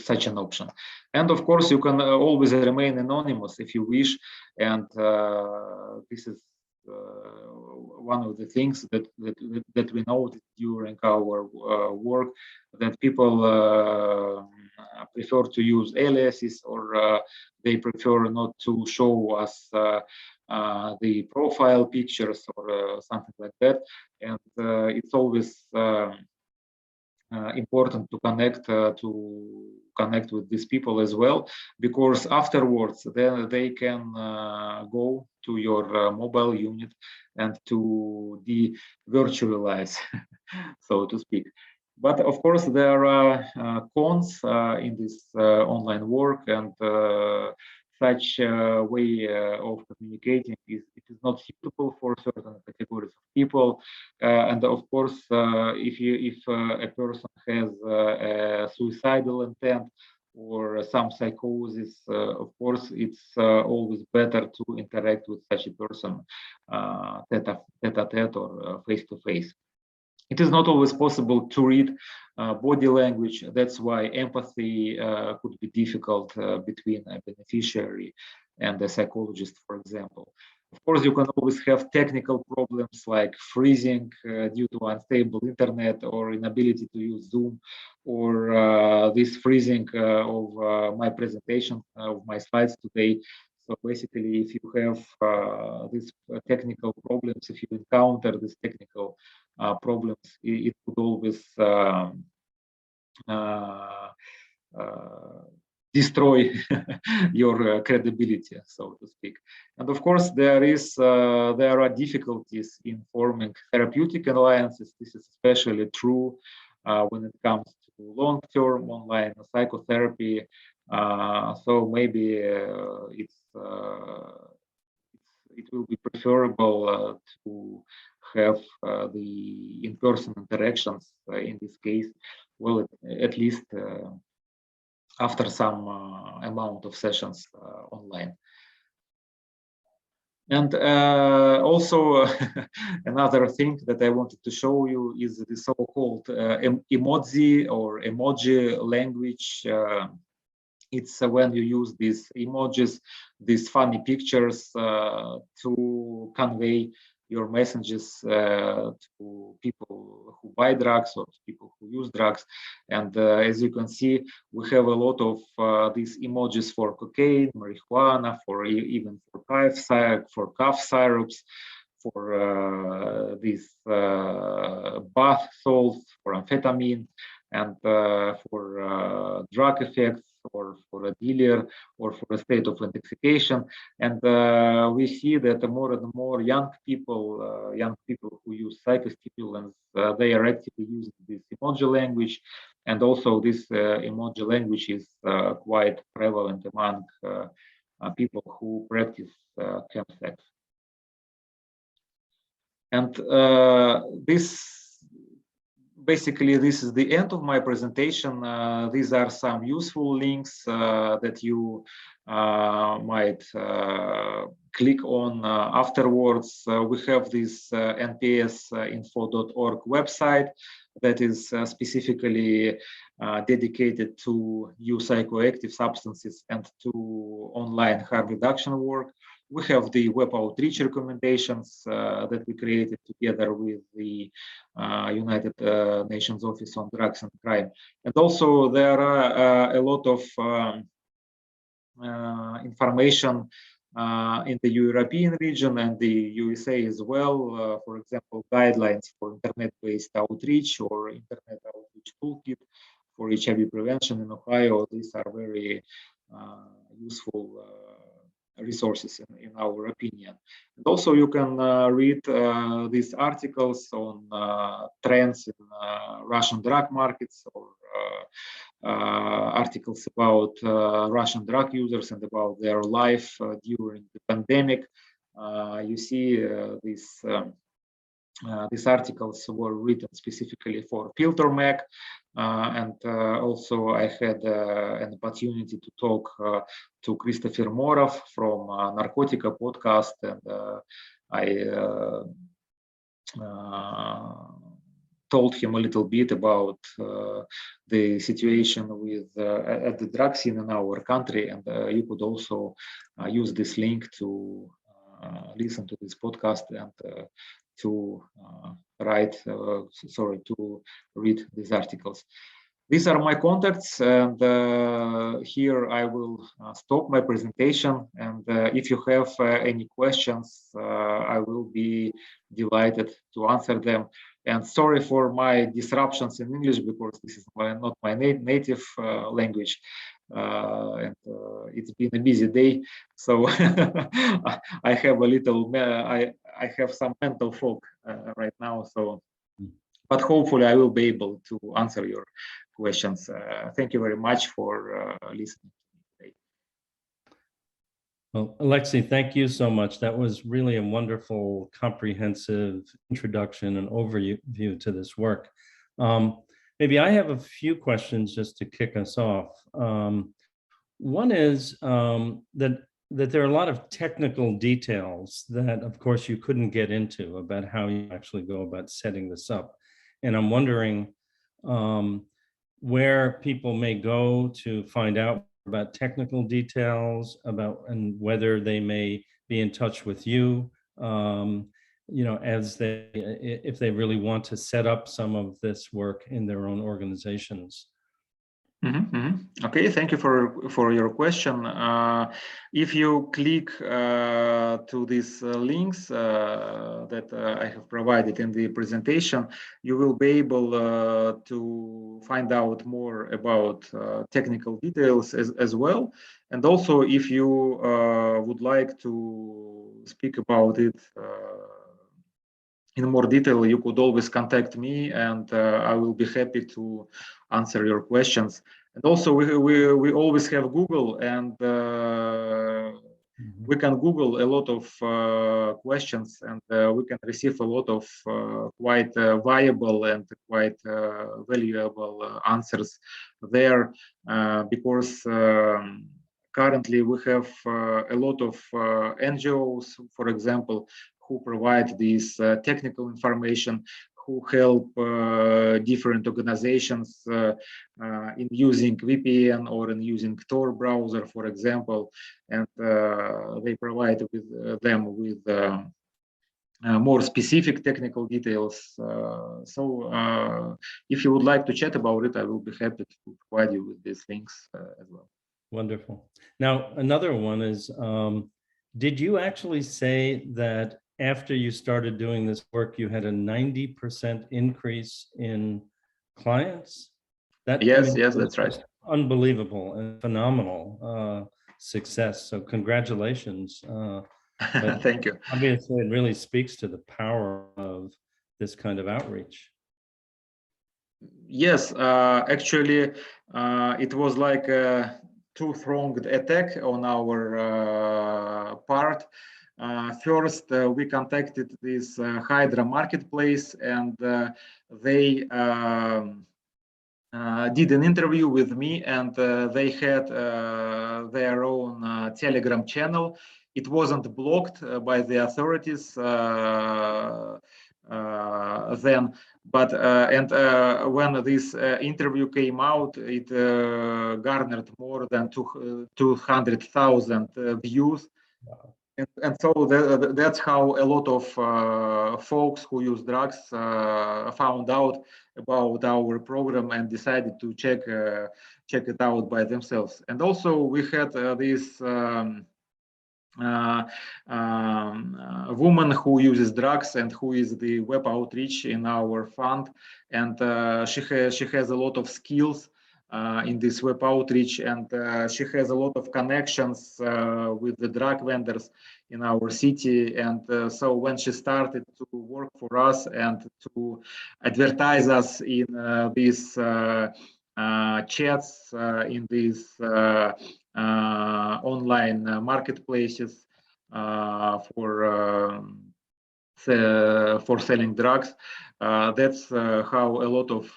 such an option. And of course, you can always remain anonymous if you wish. And this is one of the things that we noticed during our work, that people prefer to use aliases, or they prefer not to show us the profile pictures or something like that. And it's always important to connect with these people as well, because afterwards then they can go to your mobile unit and to de-virtualize, so to speak. But of course, there are cons in this online work, and such way of communicating is not suitable for certain categories of people. And of course, if a person has a suicidal intent or some psychosis, of course, it's always better to interact with such a person tete-a-tete or face-to-face. It is not always possible to read body language. That's why empathy could be difficult between a beneficiary and a psychologist, for example. Of course, you can always have technical problems like freezing due to unstable internet, or inability to use Zoom, or this freezing of my presentation, of my slides today. So basically, if you have these technical problems, if you encounter these technical problems, it could always destroy your credibility, so to speak. And of course, there are difficulties in forming therapeutic alliances. This is especially true when it comes to long-term online psychotherapy. So maybe it will be preferable to have the in-person interactions in this case, well, at least after some amount of sessions online. And also another thing that I wanted to show you is the so-called emoji or emoji language. It's when you use these emojis, these funny pictures to convey your messages to people who buy drugs or to people who use drugs. And as you can see, we have a lot of these emojis for cocaine, marijuana, for even for cough syrups, for these bath salts, for amphetamine, and for drug effects, or for a dealer, or for a state of intoxication. And we see that more and more young people who use psychostimulants, they are actively using this emoji language. And also this emoji language is quite prevalent among people who practice chemsex. And basically, this is the end of my presentation. These are some useful links that you might click on afterwards. We have this npsinfo.org website that is specifically dedicated to new psychoactive substances and to online harm reduction work. We have the web outreach recommendations that we created together with the United Nations Office on Drugs and Crime. And also there are a lot of information in the European region and the USA as well. For example, guidelines for internet-based outreach or internet outreach toolkit for HIV prevention in Ohio. These are very useful resources in our opinion. And also you can read these articles on trends in Russian drug markets or articles about Russian drug users and about their life during the pandemic. You see these articles were written specifically for FilterMag, and also I had an opportunity to talk to Christopher Morov from Narcotica podcast, and I told him a little bit about the situation with at the drug scene in our country, and you could also use this link to listen to this podcast and to read these articles. These are my contacts, and here I will stop my presentation. And if you have any questions, I will be delighted to answer them. And sorry for my disruptions in English, because this is not my native language. And it's been a busy day, so I have a little, I have some mental fog right now. So, but hopefully I will be able to answer your questions. Thank you very much for listening to me today. Well, Aleksey, thank you so much. That was really a wonderful, comprehensive introduction and overview to this work. Maybe I have a few questions just to kick us off. One is that there are a lot of technical details that, of course, you couldn't get into about how you actually go about setting this up. And I'm wondering where people may go to find out about technical details, about and whether they may be in touch with you, you know, if they really want to set up some of this work in their own organizations. Okay, thank you for your question. If you click to these links that I have provided in the presentation, you will be able to find out more about technical details as well. And also, if you would like to speak about it in more detail, you could always contact me, and I will be happy to answer your questions. And also, we always have Google, and we can Google a lot of questions, and we can receive a lot of quite viable and quite valuable answers there, because currently we have a lot of NGOs, for example, who provide this technical information, who help different organizations in using VPN or in using Tor browser, for example, and they provide them with more specific technical details. So if you would like to chat about it, I will be happy to provide you with these links as well. Wonderful. Now, another one is, did you actually say that after you started doing this work, you had a 90% increase in clients? Yes, that's right. Unbelievable and phenomenal success. So congratulations. Thank you. Obviously, it really speaks to the power of this kind of outreach. Yes, actually, it was like a two-pronged attack on our part. First, we contacted this Hydra marketplace, and they did an interview with me, and they had their own Telegram channel. It wasn't blocked by the authorities then, but when this interview came out, it garnered more than 200,000 views. Wow. And so that's how a lot of folks who use drugs found out about our program and decided to check it out by themselves. And also we had this woman who uses drugs and who is the web outreach in our fund, and she has a lot of skills in this web outreach, and she has a lot of connections with the drug vendors in our city. And so when she started to work for us and to advertise us in these chats, in these online marketplaces for selling drugs, that's how a lot of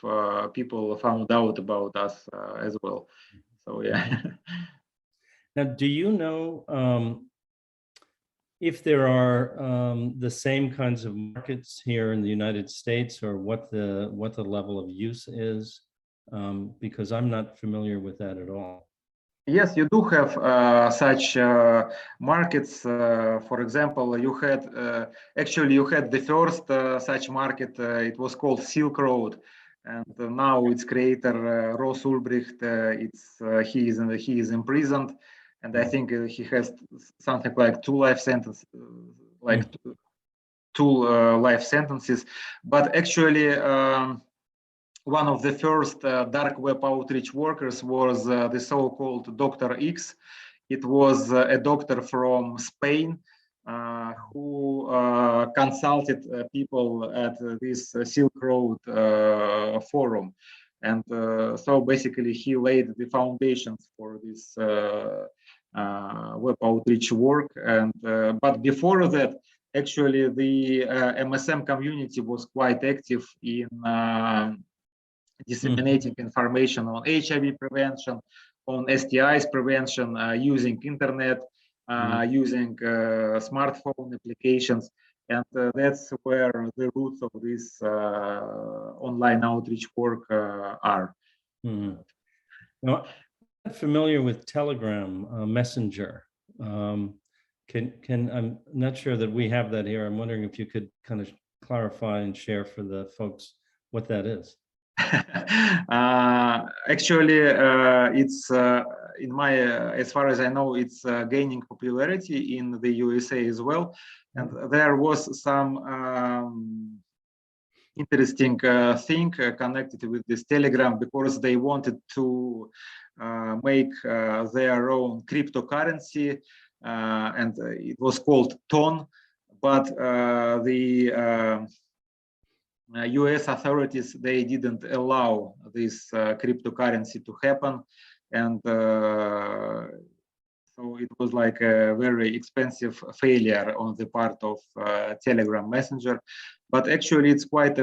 people found out about us as well. So yeah. Now, do you know if there are the same kinds of markets here in the United States, or what the level of use is? Because I'm not familiar with that at all. Yes, you do have such markets. For example, you had actually you had the first such market. It was called Silk Road, and now its creator Ross Ulbricht. He is imprisoned, and I think he has something like 2 life sentences, like two life sentences. But actually. One of the first dark web outreach workers was the so-called Dr. X. It was a doctor from Spain who consulted people at this Silk Road forum. And so basically he laid the foundations for this web outreach work. And but before that, actually the MSM community was quite active in disseminating information on HIV prevention, on STIs prevention, using internet, using smartphone applications. And that's where the roots of this online outreach work are. Now, I'm not familiar with Telegram Messenger. I'm not sure that we have that here. I'm wondering if you could kind of clarify and share for the folks what that is. Actually, it's in my as far as I know, it's gaining popularity in the USA as well, and there was some interesting thing connected with this Telegram, because they wanted to make their own cryptocurrency, and it was called TON, but the US authorities, they didn't allow this cryptocurrency to happen, and so it was like a very expensive failure on the part of Telegram Messenger. But actually it's quite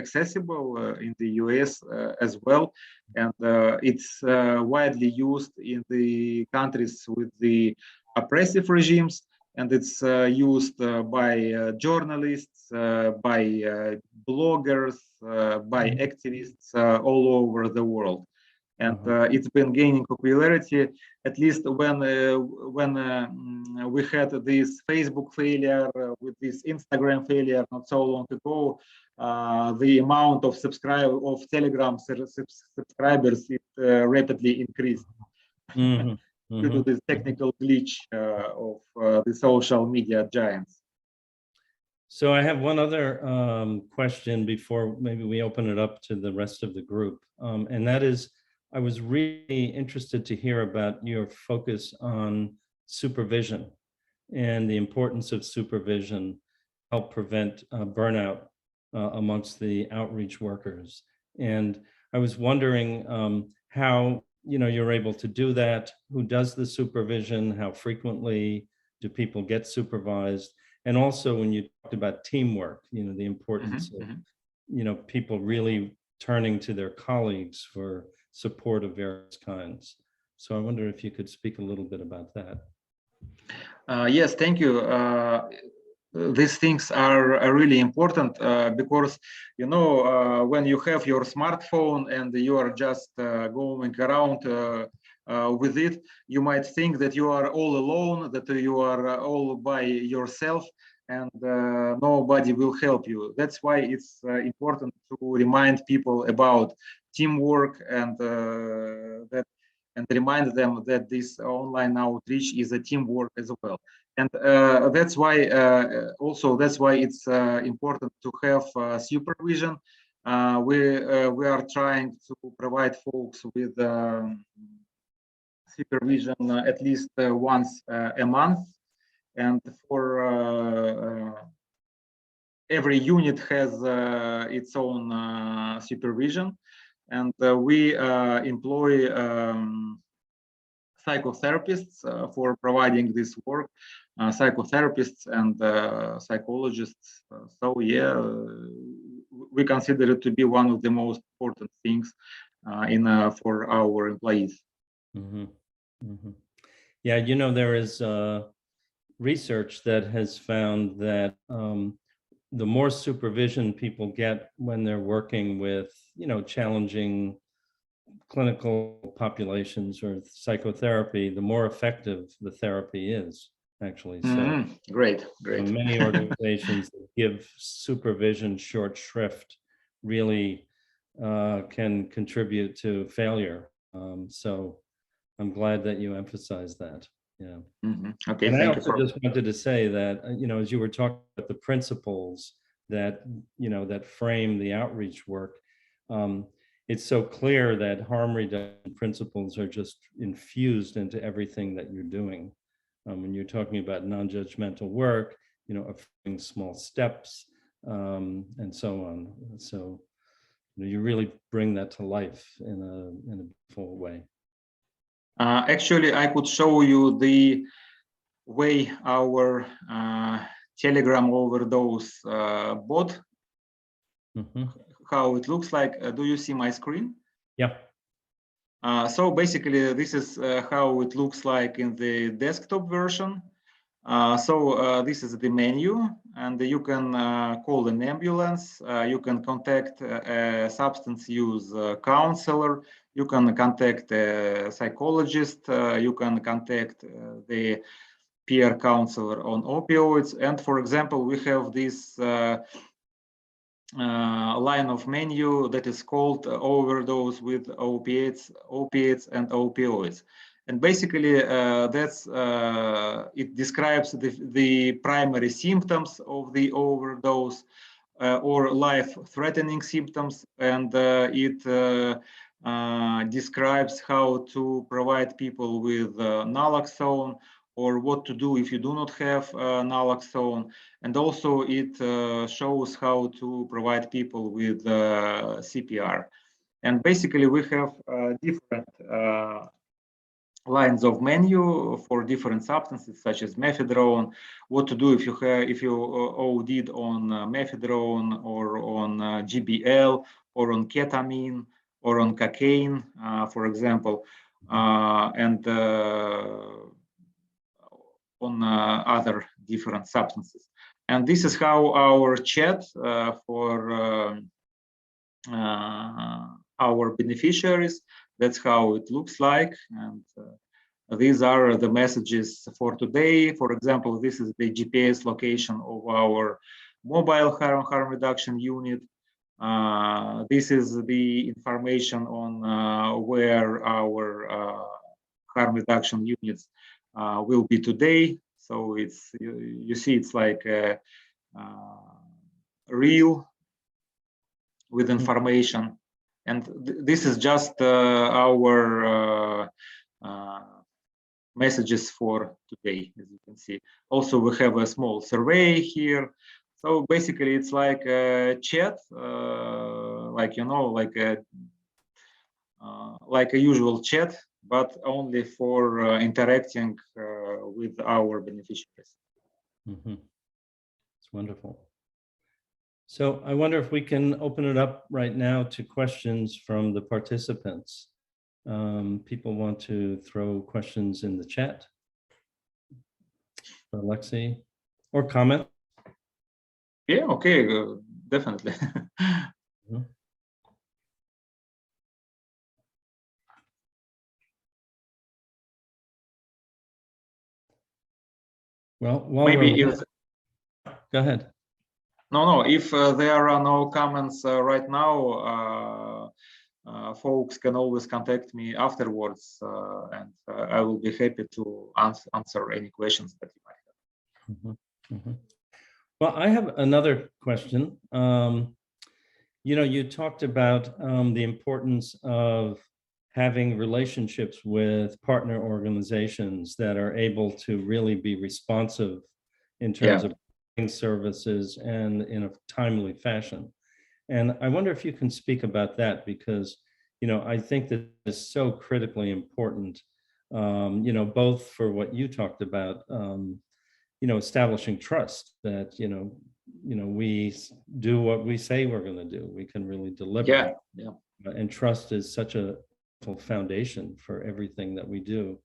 accessible in the US as well, and it's widely used in the countries with the oppressive regimes, and it's used by journalists, by bloggers, by activists all over the world. And it's been gaining popularity, at least when we had this Facebook failure, with this Instagram failure not so long ago. The amount of Telegram subscribers rapidly increased. Due to this technical glitch of the social media giants. So I have one other question before maybe we open it up to the rest of the group, and that is, I was really interested to hear about your focus on supervision and the importance of supervision to help prevent burnout amongst the outreach workers. And I was wondering how you're able to do that, who does the supervision, how frequently do people get supervised? And also when you talked about teamwork, the importance of, people really turning to their colleagues for support of various kinds. So I wonder if you could speak a little bit about that. Yes, thank you. These things are really important because, when you have your smartphone and you are just going around with it, you might think that you are all alone, that you are all by yourself, and nobody will help you. That's why it's important to remind people about teamwork and remind them that this online outreach is a teamwork as well. And that's why it's important to have supervision. We are trying to provide folks with supervision at least once a month, and for every unit has its own supervision, and we employ psychotherapists for providing this work, psychotherapists and psychologists. So yeah, we consider it to be one of the most important things for our employees. Mm-hmm. Mm-hmm. Yeah, there is research that has found that the more supervision people get when they're working with, challenging clinical populations or psychotherapy, the more effective the therapy is, actually. So great. Many organizations that give supervision short shrift really can contribute to failure. So I'm glad that you emphasize that. Yeah. Okay. And I thank also you. just wanted to say that, as you were talking about the principles that, that frame the outreach work, it's so clear that harm reduction principles are just infused into everything that you're doing. When you're talking about non-judgmental work, offering small steps, and so on. So you really bring that to life in a full way. Actually, I could show you the way our Telegram overdose bot, how it looks like. Do you see my screen? Yeah. So basically, this is how it looks like in the desktop version. So this is the menu, and you can call an ambulance. You can contact a substance use counselor. You can contact a psychologist. You can contact the peer counselor on opioids. And for example, we have this line of menu that is called overdose with opiates and opioids. And basically, it describes the primary symptoms of the overdose or life-threatening symptoms, and it describes how to provide people with naloxone, or what to do if you do not have naloxone. And also it shows how to provide people with CPR. And basically we have different lines of menu for different substances, such as methadone, what to do if you OD'd on methadone or on GBL or on ketamine or on cocaine, for example, and on other different substances. And this is how our chat for our beneficiaries, that's how it looks like. And these are the messages for today. For example, this is the GPS location of our mobile harm reduction unit. This is the information on where our harm reduction units will be today. So it's you see it's like a reel with information, and this is just our messages for today, as you can see. Also, we have a small survey here. So basically, it's like a chat, like like a usual chat, but only for interacting with our beneficiaries. Mm-hmm. It's wonderful. So I wonder if we can open it up right now to questions from the participants. People want to throw questions in the chat. Aleksey, or comment? Yeah, okay, definitely. Mhm. Well, while Maybe we're if go ahead. no, if there are no comments right now, folks can always contact me afterwards, and I will be happy to answer any questions that you might have. Mhm, mhm. Well, I have another question. You know, you talked about the importance of having relationships with partner organizations that are able to really be responsive in terms Yeah. of services and in a timely fashion. And I wonder if you can speak about that, because, you know, I think that is so critically important, you know, both for what you talked about, you know, establishing trust that, you know, we do what we say we're going to do. We can really deliver. Yeah. Yeah. And trust is such a foundation for everything that we do.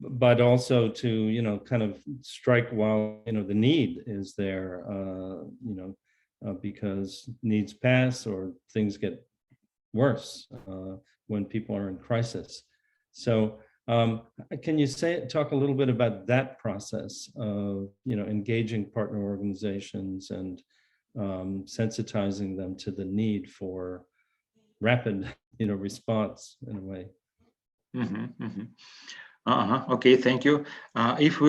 But also to, you know, kind of strike while, you know, the need is there, you know, because needs pass or things get worse when people are in crisis. So can you talk a little bit about that process of, you know, engaging partner organizations and sensitizing them to the need for rapid, you know, response in a way? Mm-hmm, mm-hmm. Okay, thank you. If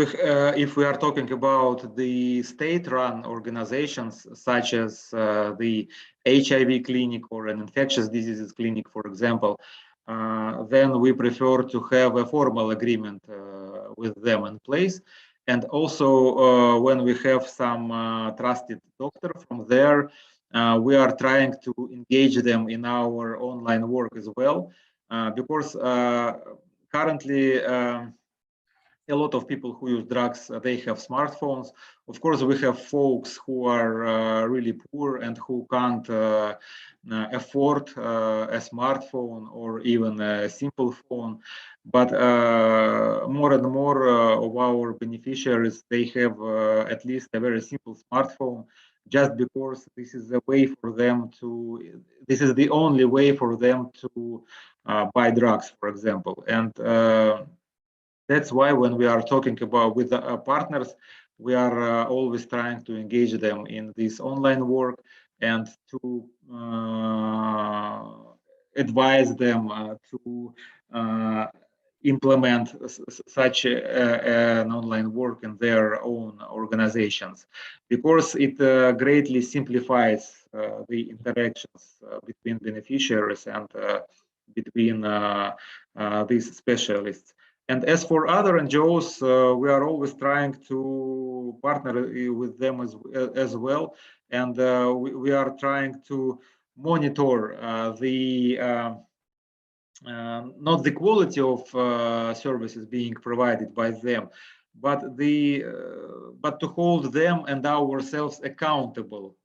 we are talking about the state-run organizations such as the HIV clinic or an infectious diseases clinic, for example, then we prefer to have a formal agreement with them in place. And also, when we have some trusted doctor from there, we are trying to engage them in our online work as well, because currently, a lot of people who use drugs, they have smartphones. Of course, we have folks who are really poor and who can't afford a smartphone or even a simple phone. But more and more of our beneficiaries, they have at least a very simple smartphone, just because this is a way for them to, this is the only way for them to buy drugs, for example. And that's why when we are talking about with the partners, we are always trying to engage them in this online work and to advise them to implement such an online work in their own organizations, because it greatly simplifies the interactions between beneficiaries and between these specialists. And as for other NGOs, we are always trying to partner with them as well. And we are trying to monitor not the quality of services being provided by them, but but to hold them and ourselves accountable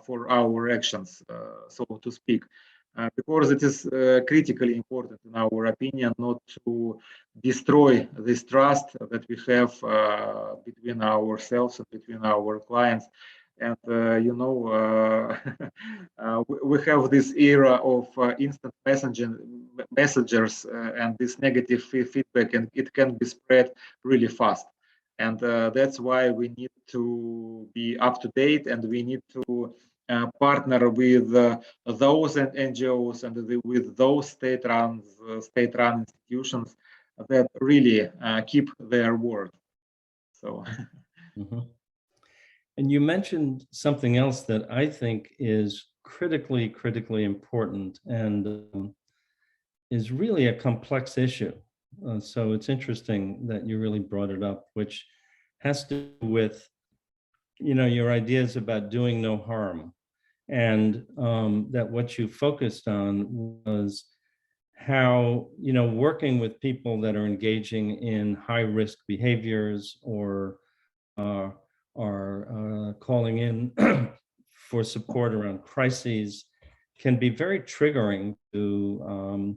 for our actions, so to speak. Because it is critically important, in our opinion, not to destroy this trust that we have between ourselves and between our clients. And you know, we have this era of instant messengers and this negative feedback, and it can be spread really fast. And that's why we need to be up to date, and we need to partner with those NGOs and with those state-run institutions that really keep their word. So. Mm-hmm. And you mentioned something else that I think is critically important and is really a complex issue. So it's interesting that you really brought it up, which has to do with, you know, your ideas about doing no harm, and that what you focused on was how, working with people that are engaging in high-risk behaviors or are calling in for support around crises can be very triggering to,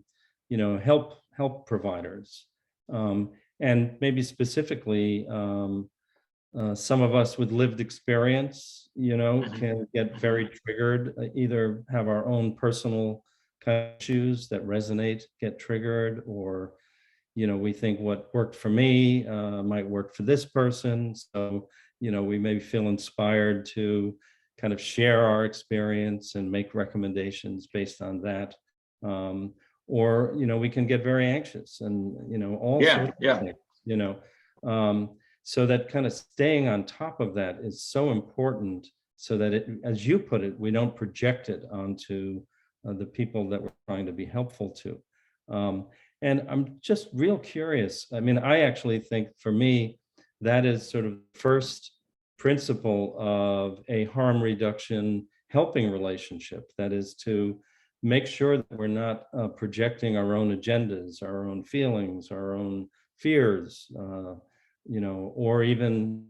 help providers. And maybe specifically, some of us with lived experience, can get very triggered, either have our own personal kind of issues that resonate, get triggered, or, we think what worked for me might work for this person. So, we may feel inspired to kind of share our experience and make recommendations based on that. Or, we can get very anxious and, all sorts of things, so that kind of staying on top of that is so important, so that it, as you put it, we don't project it onto the people that we're trying to be helpful to. And I'm just real curious. I mean, I actually think for me, that is sort of the first principle of a harm reduction helping relationship. That is to make sure that we're not projecting our own agendas, our own feelings, our own fears, or even,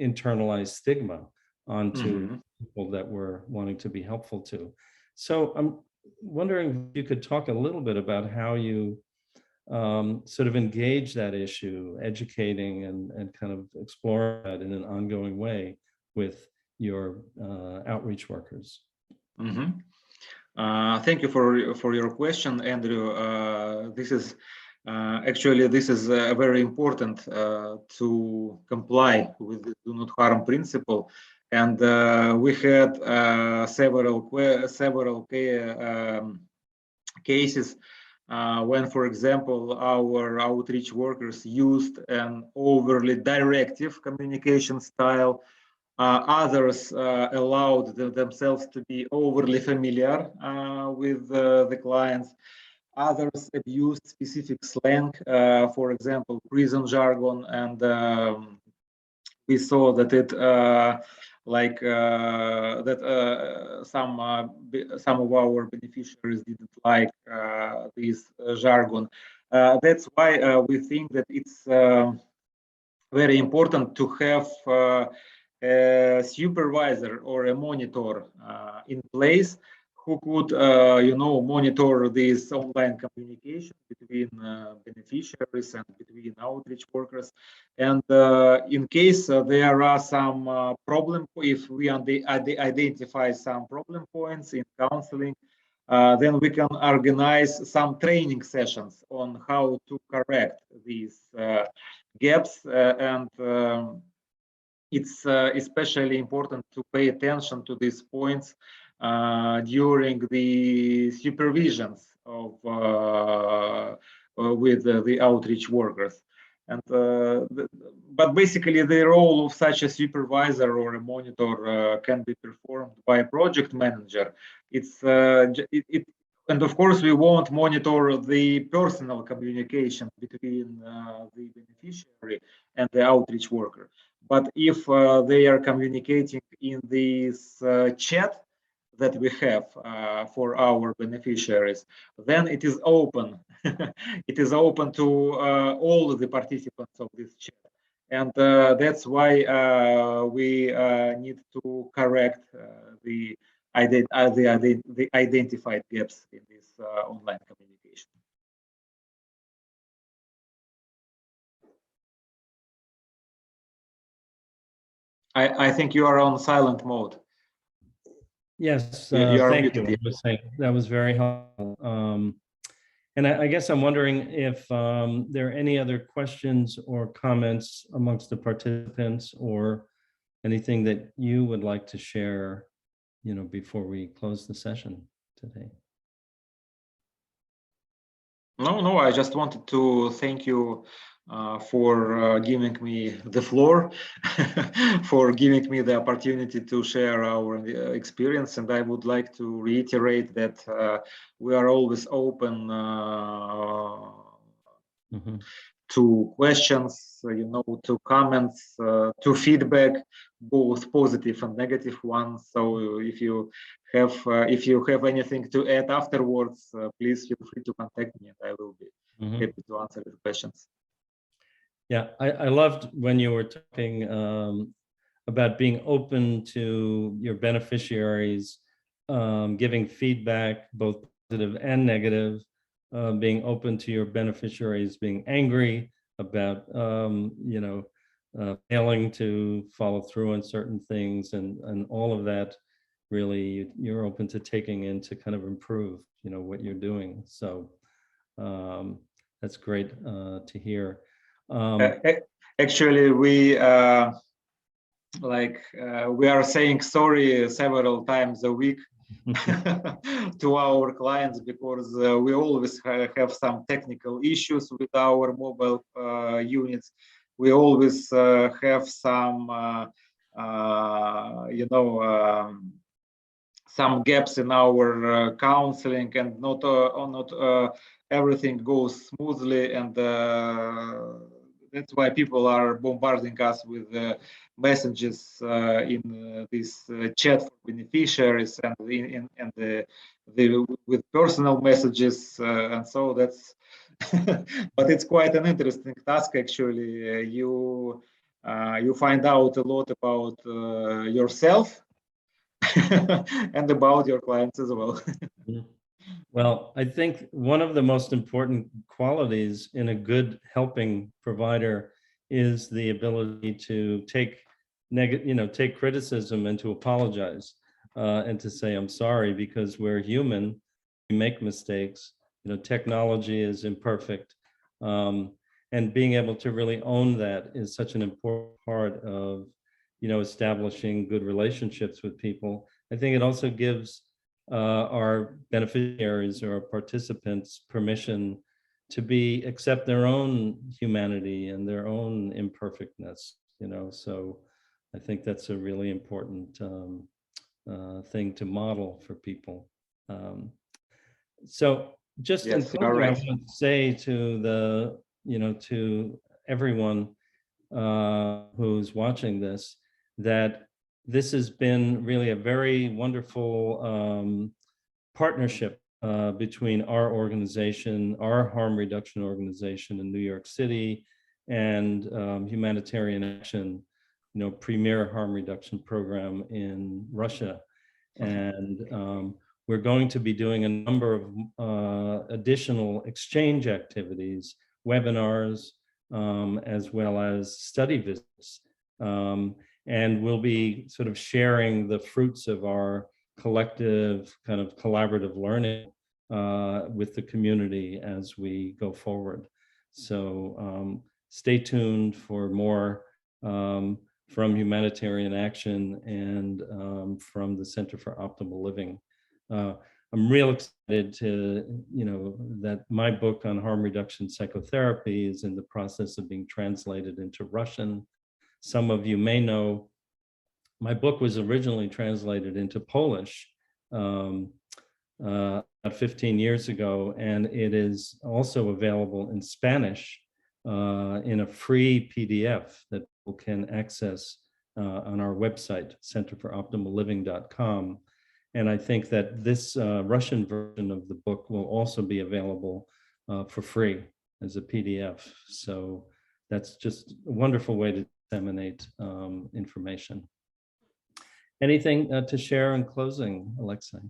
internalized stigma onto people that we're wanting to be helpful to. So I'm wondering if you could talk a little bit about how you sort of engage that issue, educating and kind of explore that in an ongoing way with your outreach workers. Thank you for your question, Andrew. This is very important to comply with the do not harm principle, and we had several cases when, for example, our outreach workers used an overly directive communication style. Others allowed themselves to be overly familiar with the clients. Others abused specific slang, for example, prison jargon, and we saw that some of our beneficiaries didn't like this jargon. That's why we think that it's very important to have a supervisor or a monitor in place who could, monitor this online communication between beneficiaries and between outreach workers. And in case there are some problem, if we identify some problem points in counseling, then we can organize some training sessions on how to correct these gaps. It's especially important to pay attention to these points during the supervisions of with the outreach workers. And but basically the role of such a supervisor or a monitor can be performed by a project manager. And of course we won't monitor the personal communication between the beneficiary and the outreach worker. But if they are communicating in this chat that we have for our beneficiaries, then it is open. It is open to all of the participants of this chat. And that's why we need to correct the identified gaps in this online communication. I think you are on silent mode. Yes, you thank you. That was very helpful. And I guess I'm wondering if there are any other questions or comments amongst the participants, or anything that you would like to share, before we close the session today. No, I just wanted to thank you for giving me the floor, for giving me the opportunity to share our experience. And I would like to reiterate that we are always open to questions, to comments, to feedback, both positive and negative ones. So if you have anything to add afterwards, please feel free to contact me, and I will be happy to answer your questions. Yeah, I loved when you were talking about being open to your beneficiaries, giving feedback, both positive and negative, being open to your beneficiaries, being angry about, failing to follow through on certain things, and all of that. Really, you're open to taking in to kind of improve, what you're doing. So that's great to hear. Actually, we are saying sorry several times a week to our clients, because we always have some technical issues with our mobile units. We always have some some gaps in our counseling, and not everything goes smoothly, and that's why people are bombarding us with messages in this chat for beneficiaries, and with personal messages, and so that's. But it's quite an interesting task, actually. You find out a lot about yourself and about your clients as well. Well, I think one of the most important qualities in a good helping provider is the ability to take take criticism and to apologize, and to say, I'm sorry, because we're human, we make mistakes, technology is imperfect. And being able to really own that is such an important part of, establishing good relationships with people. I think it also gives our beneficiaries or our participants permission to accept their own humanity and their own imperfectness, so I think that's a really important thing to model for people. So just in closing, I want to say to to everyone who's watching this, that this has been really a very wonderful partnership between our organization, our harm reduction organization in New York City, and Humanitarian Action, premier harm reduction program in Russia. And we're going to be doing a number of additional exchange activities, webinars, as well as study visits. And we'll be sort of sharing the fruits of our collective kind of collaborative learning with the community as we go forward. So stay tuned for more from Humanitarian Action and from the Center for Optimal Living. I'm real excited to, that my book on harm reduction psychotherapy is in the process of being translated into Russian. Some of you may know my book was originally translated into Polish about 15 years ago, and it is also available in Spanish in a free PDF that people can access on our website, centerforoptimalliving.com. And I think that this Russian version of the book will also be available for free as a PDF. So that's just a wonderful way to disseminate information. Anything to share in closing, Aleksey?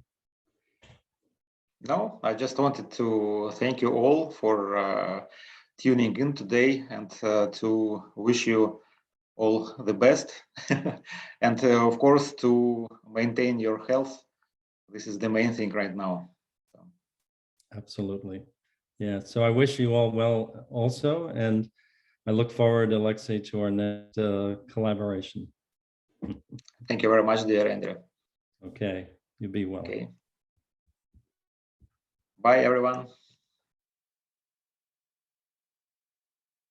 No, I just wanted to thank you all for tuning in today, and to wish you all the best. And of course, to maintain your health. This is the main thing right now. So. Absolutely. Yeah, so I wish you all well also, and I look forward, Aleksey, to our next collaboration. Thank you very much, dear Andrew. Okay, you be well. Okay. Bye, everyone.